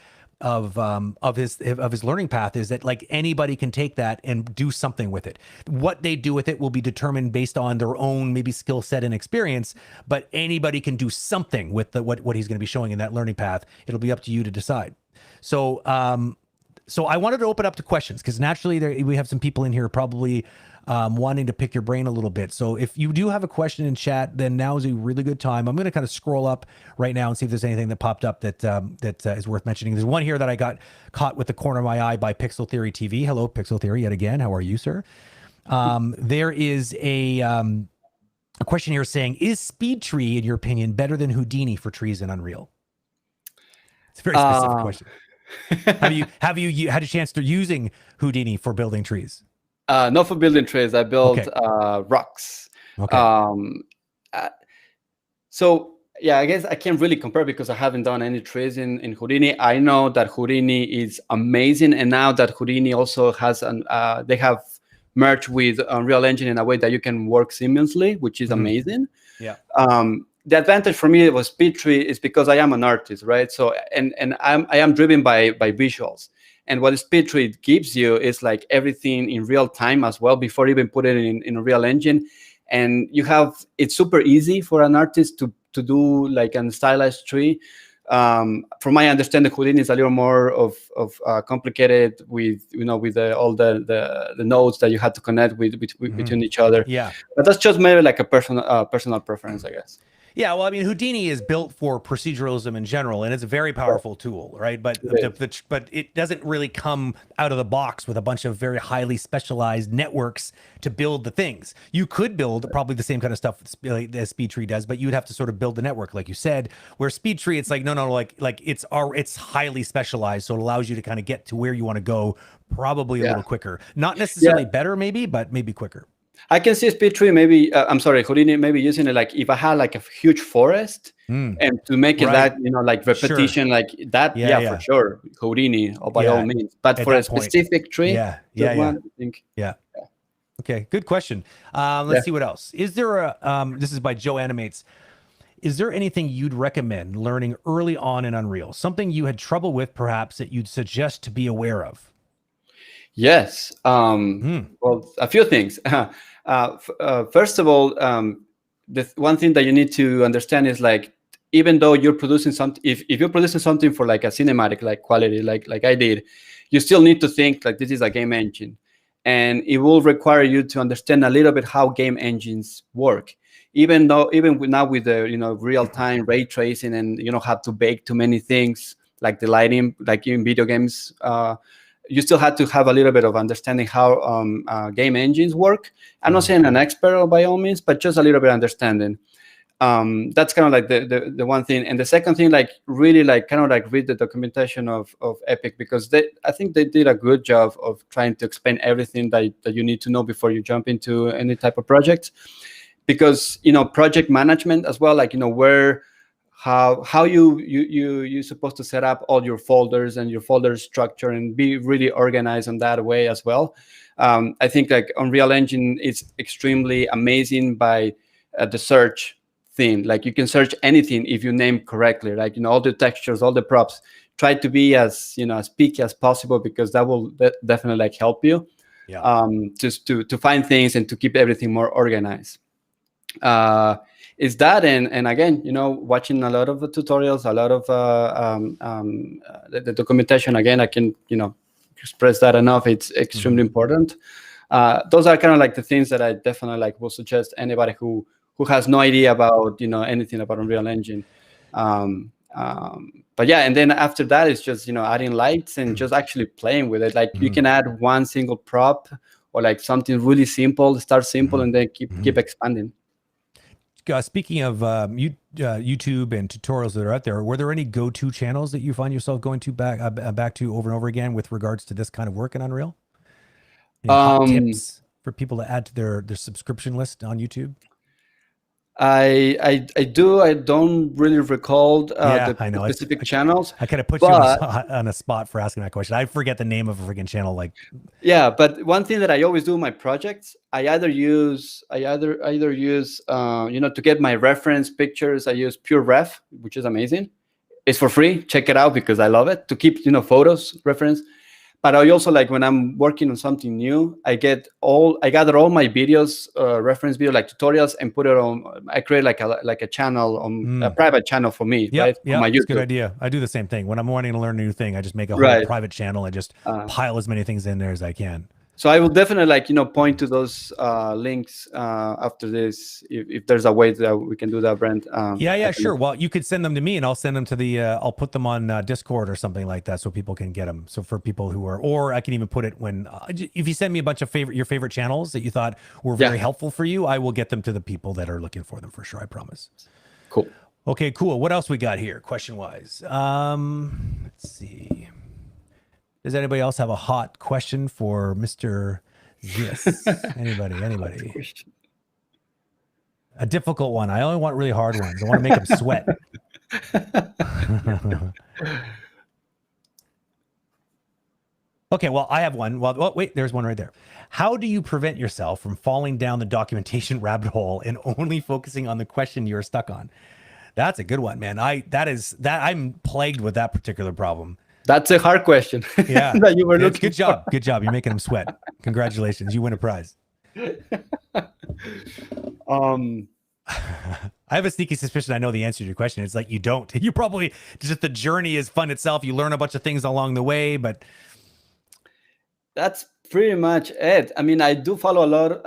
his learning path, is that like anybody can take that and do something with it. What they do with it will be determined based on their own maybe skill set and experience, but anybody can do something with what he's going to be showing in that learning path. It'll be up to you to decide. So I wanted to open up to questions, because naturally we have some people in here probably wanting to pick your brain a little bit. So if you do have a question in chat, then now is a really good time. I'm going to kind of scroll up right now and see if there's anything that popped up that is worth mentioning. There's one here that I got caught with the corner of my eye by Pixel Theory TV. Hello, Pixel Theory, yet again. How are you, sir? There is a question here saying, is Speed Tree, in your opinion, better than Houdini for trees in Unreal? It's a very specific question. Have you had a chance to using Houdini for building trees? Not for building trees. I built rocks. Okay. So yeah, I guess I can't really compare because I haven't done any trees in Houdini. I know that Houdini is amazing, and now that Houdini also has they have merged with Unreal Engine in a way that you can work seamlessly, which is amazing. Yeah. The advantage for me with Speed Tree is because I am an artist, right? So and I am driven by visuals. And what Speed Tree gives you is like everything in real time as well before even put it in a real engine. And it's super easy for an artist to do like a stylized tree. From my understanding, Houdini is a little more of complicated with all the nodes that you have to connect with between each other. Yeah, but that's just maybe like a personal preference, I guess. Yeah, well, I mean, Houdini is built for proceduralism in general, and it's a very powerful tool, right? But but it doesn't really come out of the box with a bunch of very highly specialized networks to build the things. You could build probably the same kind of stuff that Speed Tree does, but you'd have to sort of build the network, like you said. Where Speed Tree, it's like no, like it's highly specialized, so it allows you to kind of get to where you want to go probably a little quicker. Not necessarily better, maybe, but maybe quicker. I can see Speed Tree maybe, Houdini maybe using it like if I had like a huge forest and to make it that, like repetition, like that, for sure, Houdini, or by all means. But for a specific tree, I think. Okay, good question. Let's see what else. Is there this is by Joe Animates. Is there anything you'd recommend learning early on in Unreal? Something you had trouble with, perhaps, that you'd suggest to be aware of? Yes. Well, a few things. First of all, the one thing that you need to understand is like, even though you're producing something, if you're producing something for like a cinematic like quality, like I did, you still need to think like this is a game engine, and it will require you to understand a little bit how game engines work. Even now with the real time ray tracing, and you don't have to bake too many things like the lighting, like in video games. You still had to have a little bit of understanding how game engines work. I'm not saying an expert by all means, but just a little bit understanding. That's kind of like the one thing. And the second thing, like really like kind of like read the documentation of Epic, because I think they did a good job of trying to explain everything that you need to know before you jump into any type of project. Because project management as well, like where how you're supposed to set up all your folders and your folder structure and be really organized in that way as well. I think like Unreal Engine is extremely amazing by the search thing. Like you can search anything if you name correctly, like all the textures, all the props. Try to be as as picky as possible, because that will definitely like help you just to find things and to keep everything more organized. Is that and again watching a lot of the tutorials, a lot of the documentation. Again, I can express that enough. It's extremely important. Those are kind of like the things that I definitely like will suggest anybody who has no idea about anything about Unreal Engine. But yeah, and then after that it's just adding lights and just actually playing with it. Like you can add one single prop or like something really simple, start simple, and then keep expanding. Speaking of YouTube and tutorials that are out there, were there any go-to channels that you find yourself going to back to over and over again with regards to this kind of work in Unreal? Any hot tips for people to add to their subscription list on YouTube? I do. I don't really recall the specific channels. I kind of put you on a spot for asking that question. I forget the name of a freaking channel. But one thing that I always do in my projects, I either use to get my reference pictures, I use Pure Ref, which is amazing. It's for free. Check it out because I love it to keep photos reference. But I also like when I'm working on something new, I gather all my videos, reference video like tutorials, and put it on. I create like a channel on a private channel for me, right? Yeah, on my YouTube. That's a good idea. I do the same thing when I'm wanting to learn a new thing. I just make a whole private channel and just pile as many things in there as I can. So I will definitely point to those links after this if there's a way that we can do that, Brent. Sure. Well, you could send them to me and I'll send them to the I'll put them on Discord or something like that so people can get them. So for people who are, or I can even put it when if you send me a bunch of your favorite channels that you thought were very helpful for you, I will get them to the people that are looking for them for sure. I promise. Cool. Okay, cool. What else we got here question wise? Let's see. Does anybody else have a hot question for Mr. Zeas? Anybody? A difficult one. I only want really hard ones. I want to make them sweat. Okay, well, I have one. Well, wait, there's one right there. How do you prevent yourself from falling down the documentation rabbit hole and only focusing on the question you're stuck on? That's a good one, man. I'm plagued with that particular problem. That's a hard question. Yeah. That you were It's looking good job. Good job. You're making them sweat. Congratulations. You win a prize. Um, I have a sneaky suspicion I know the answer to your question. It's like you don't. You probably just the journey is fun itself. You learn a bunch of things along the way, but that's pretty much it. I mean, I do follow a lot.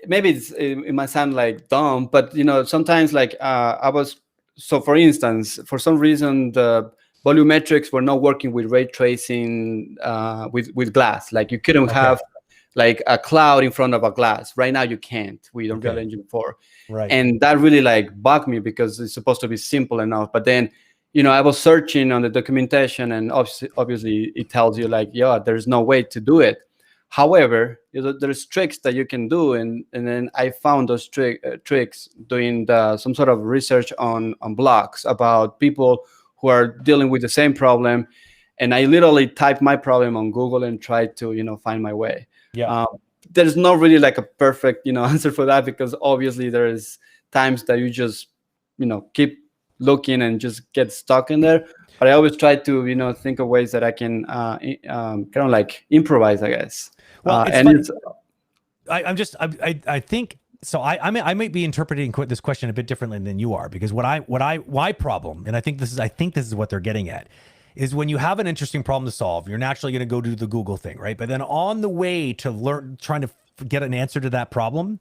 Maybe it might sound like dumb, but sometimes like I was. So, for instance, for some reason, the volumetrics were not working with ray tracing with glass. Like you couldn't have like a cloud in front of a glass. Right now, you can't with Unreal Engine 4. Right. And that really like bugged me because it's supposed to be simple enough. But then, I was searching on the documentation, and obviously it tells you like, yeah, there's no way to do it. However, there's tricks that you can do, and then I found those tricks doing some sort of research on blogs about people who are dealing with the same problem, and I literally typed my problem on Google and tried to find my way. Yeah. There's not really like a perfect answer for that, because obviously there's times that you just keep looking and just get stuck in there. But I always try to think of ways that I can kind of like improvise, I guess. Well, it's I think so. I might be interpreting this question a bit differently than you are, because my problem, and I think this is what they're getting at, is when you have an interesting problem to solve, you're naturally going to go do the Google thing, right? But then on the way to trying to get an answer to that problem,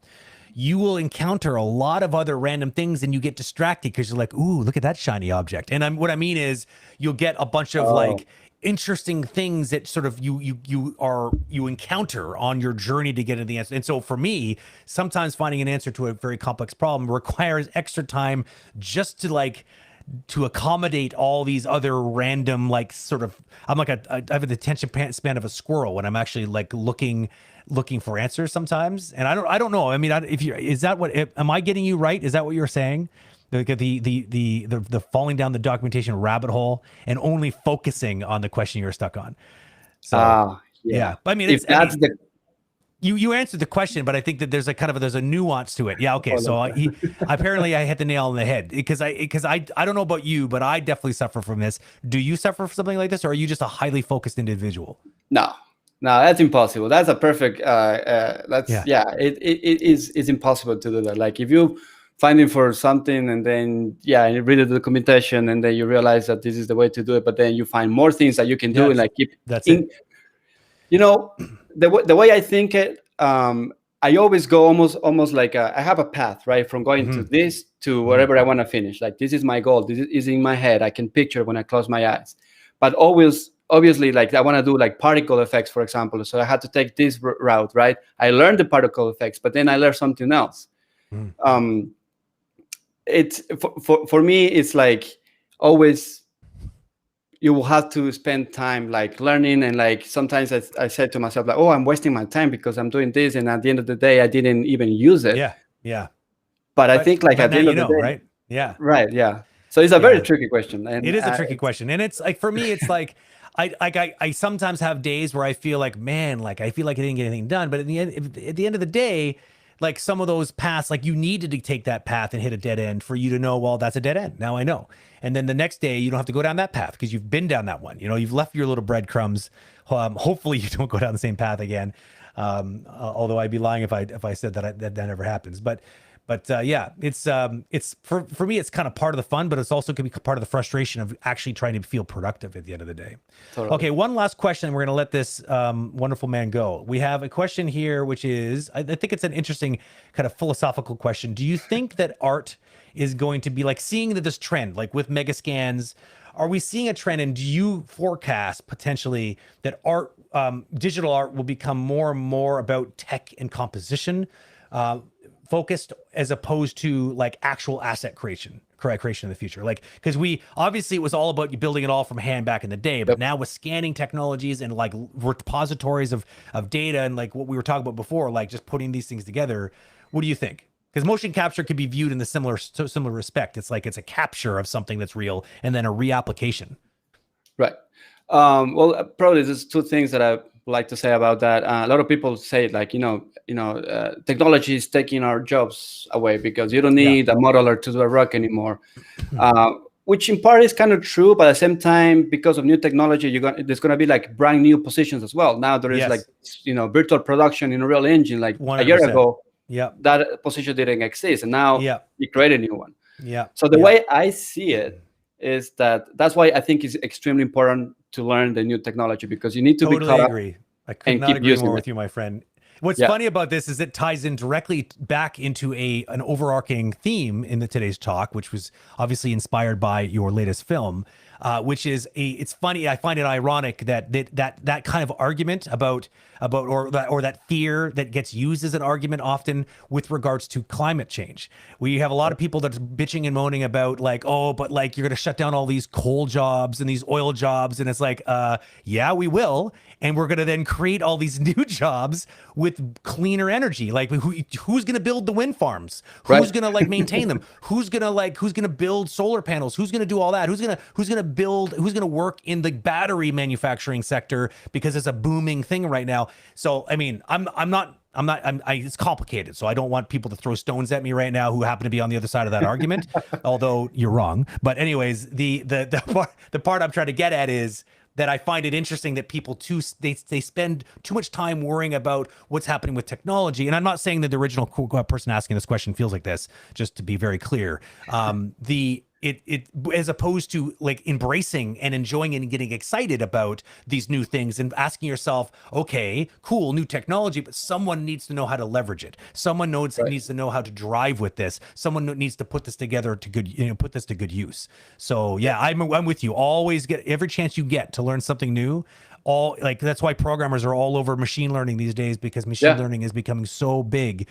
you will encounter a lot of other random things, and you get distracted because you're like, ooh, look at that shiny object. And what I mean is you'll get a bunch of like interesting things that sort of you encounter on your journey to get to the answer. And so for me, sometimes finding an answer to a very complex problem requires extra time just to accommodate all these other random, like, sort of, I have an attention span of a squirrel when I'm actually like looking for answers sometimes. And I don't know. I mean, am I getting you right? Is that what you're saying? The falling down the documentation rabbit hole and only focusing on the question you're stuck on. So yeah. I mean, you answered the question, but I think that there's a nuance to it. Yeah. Okay. So apparently I hit the nail on the head, because I don't know about you, but I definitely suffer from this. Do you suffer from something like this, or are you just a highly focused individual? No, that's impossible. That's a perfect. It's impossible to do that. Like if you finding for something, and then you read the documentation, and then you realize that this is the way to do it, but then you find more things that you can do, and like keep. That's it. The way I think it, I always go almost like I have a path, right, from going to this to wherever I want to finish. Like this is my goal. This is in my head. I can picture when I close my eyes. But obviously, like I want to do like particle effects, for example. So I had to take this route, right? I learned the particle effects, but then I learned something else. It's for me, it's like always you will have to spend time like learning, and like sometimes I said to myself like, oh, I'm wasting my time because I'm doing this, and at the end of the day I didn't even use it. But I think like at the end of the day, right? So it's a very tricky question, and it is a tricky question. And it's like, for me, it's like I sometimes have days where I feel like, man, like I feel like I didn't get anything done, but at the end of the day, like some of those paths, like you needed to take that path and hit a dead end for you to know, well, that's a dead end. Now I know. And then the next day you don't have to go down that path because you've been down that one. You've left your little breadcrumbs. Hopefully you don't go down the same path again. Although I'd be lying if I said that never happens. But it's for me, it's kind of part of the fun, but it's also can be part of the frustration of actually trying to feel productive at the end of the day. Totally. Okay, one last question. We're going to let this wonderful man go. We have a question here, which is, I think it's an interesting kind of philosophical question. Do you think that art is going to be like seeing this trend, like with Megascans? Are we seeing a trend, and do you forecast potentially that art, digital art, will become more and more about tech and composition focused, as opposed to like actual asset creation in the future? Like, because obviously it was all about you building it all from hand back in the day, but now with scanning technologies and like repositories of data, and like what we were talking about before, like just putting these things together, what do you think? Because motion capture could be viewed in the similar respect. It's like it's a capture of something that's real and then a reapplication. Right. Well, probably there's two things that I like to say about that. A lot of people say like, technology is taking our jobs away because you don't need a modeler to do a rock anymore. which in part is kind of true, but at the same time, because of new technology, there's going to be like brand new positions as well. Now there is like, virtual production in a real engine. Like 100%. a year ago, yeah, that position didn't exist, and now you create a new one. Yeah. So the way I see it is that's why I think it's extremely important to learn the new technology, because you need to be caught up. Agree. I could not agree more with you, my friend. What's funny about this is it ties in directly back into an overarching theme in today's talk, which was obviously inspired by your latest film, which is it's funny. I find it ironic that kind of argument about that fear that gets used as an argument often with regards to climate change. We have a lot of people that's bitching and moaning about like, oh, but like you're going to shut down all these coal jobs and these oil jobs. And it's like, yeah, we will. And we're going to then create all these new jobs with cleaner energy. Like who's going to build the wind farms? Who's going to like maintain them? Who's going to build solar panels? Who's going to do all that? Who's going to work in the battery manufacturing sector, because it's a booming thing right now. So, I mean, it's complicated. So I don't want people to throw stones at me right now who happen to be on the other side of that argument, although you're wrong. But anyways, the part I'm trying to get at is that I find it interesting that people they spend too much time worrying about what's happening with technology. And I'm not saying that the original person asking this question feels like this, just to be very clear. It as opposed to like embracing and enjoying and getting excited about these new things and asking yourself, okay, cool, new technology, but someone needs to know how to leverage it. Someone needs to know how to drive with this. Someone needs to put this together to good use. So yeah, I'm with you. Always get every chance you get to learn something new. That's why programmers are all over machine learning these days, because machine learning is becoming so big,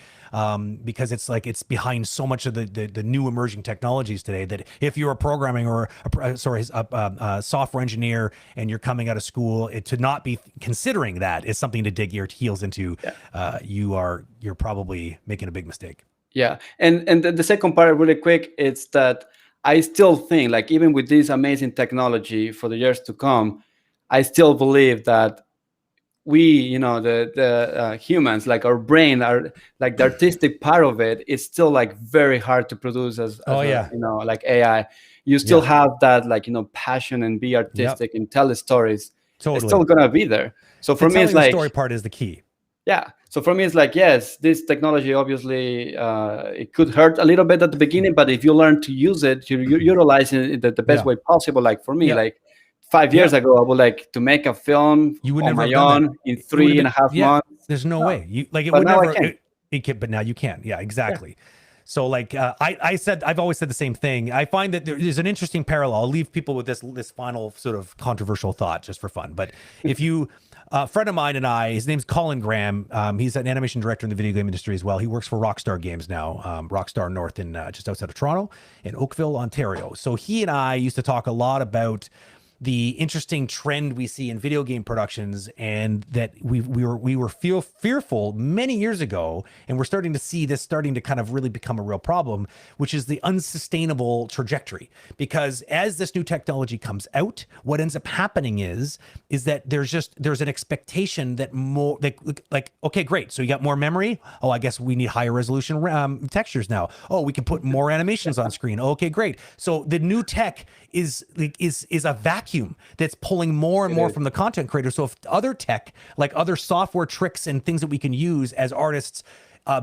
because it's behind so much of the new emerging technologies today, that if you're a programming or a software engineer and you're coming out of school, to not be considering that is something to dig your heels into. You're probably making a big mistake. Yeah. And the second part, really quick, it's that I still think, like, even with this amazing technology for the years to come, I still believe that we, the humans, like our brain, are like the artistic part of it is still like very hard to produce as like AI. You still have that, like, passion and be artistic and tell the stories. Totally. It's still gonna be there. So for me, it's like the story part is the key. Yeah. So for me, it's like, yes, this technology, obviously, it could hurt a little bit at the beginning, but if you learn to use it, you utilize it the best way possible. Like for me, like 5 years ago, I would like to make a film on my own in 3.5 months. There's no way. But now you can. Yeah, exactly. Yeah. So like I've always said the same thing. I find that there's an interesting parallel. I'll leave people with this final sort of controversial thought just for fun. But if you, a friend of mine and I, his name's Colin Graham. He's an animation director in the video game industry as well. He works for Rockstar Games now, Rockstar North in just outside of Toronto in Oakville, Ontario. So he and I used to talk a lot about the interesting trend we see in video game productions, and that we were fearful many years ago, and we're starting to see this starting to kind of really become a real problem, which is the unsustainable trajectory. Because as this new technology comes out, what ends up happening is that there's an expectation that more like okay, great, so you got more memory. Oh, I guess we need higher resolution textures now. Oh, we can put more animations on screen. Okay, great. So the new tech is a vacuum that's pulling more and more from the content creator. So if other tech, like other software tricks and things that we can use as artists,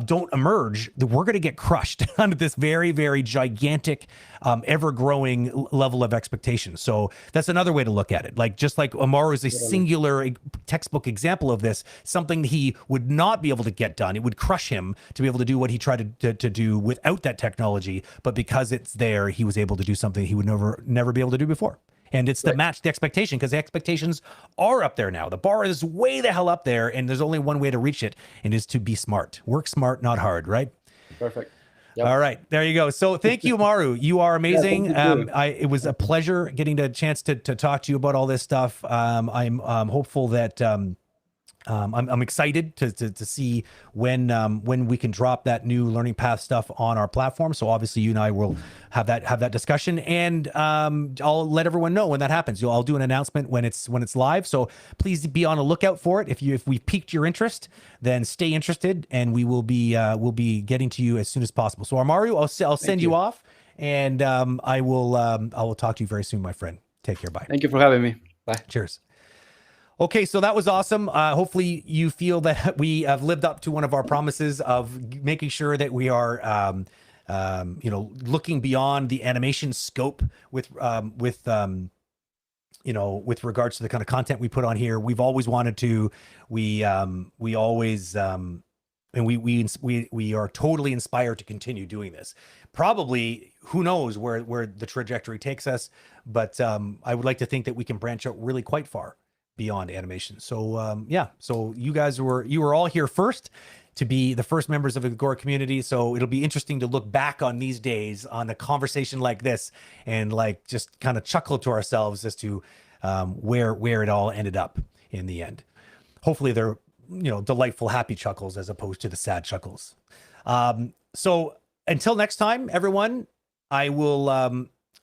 don't emerge, we're going to get crushed under this very, very gigantic, ever-growing level of expectation. So that's another way to look at it. Like, just like Amaru is a singular textbook example of this, something he would not be able to get done. It would crush him to be able to do what he tried to do without that technology. But because it's there, he was able to do something he would never be able to do before. And it's to match the expectation, because the expectations are up there now. The bar is way the hell up there, and there's only one way to reach it, and is to be smart. Work smart, not hard, right? Perfect. Yep. All right, there you go. So thank you, Amaru. You are amazing. It was a pleasure getting the chance to talk to you about all this stuff. I'm hopeful that I'm excited to see when we can drop that new learning path stuff on our platform. So obviously you and I will have that discussion, and I'll let everyone know when that happens. I'll do an announcement when it's live. So please be on a lookout for it. If we piqued your interest, then stay interested, and we'll be getting to you as soon as possible. So Amaru, I'll send you off. And I will talk to you very soon, my friend. Take care. Bye. Thank you for having me. Bye. Cheers. Okay, so that was awesome. Hopefully you feel that we have lived up to one of our promises of making sure that we are, looking beyond the animation scope with regards to the kind of content we put on here. We've always wanted to. We always. And we are totally inspired to continue doing this. Probably, who knows where the trajectory takes us, but I would like to think that we can branch out really quite far beyond animation. So so you guys were all here first to be the first members of the Agora community. So it'll be interesting to look back on these days on a conversation like this and like just kind of chuckle to ourselves as to where it all ended up in the end. Hopefully they're delightful, happy chuckles as opposed to the sad chuckles. So until next time, everyone, I will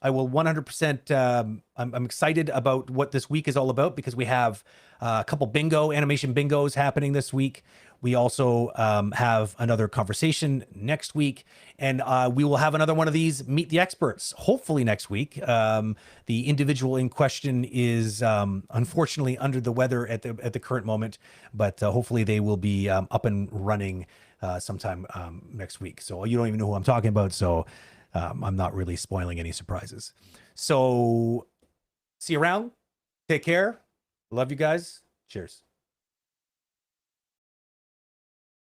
100%. I'm excited about what this week is all about because we have a couple animation bingos happening this week. We also have another conversation next week, and we will have another one of these Meet the Experts, hopefully next week. The individual in question is unfortunately under the weather at the current moment, but hopefully they will be up and running sometime next week. So you don't even know who I'm talking about, so I'm not really spoiling any surprises. So see you around. Take care. Love you guys. Cheers.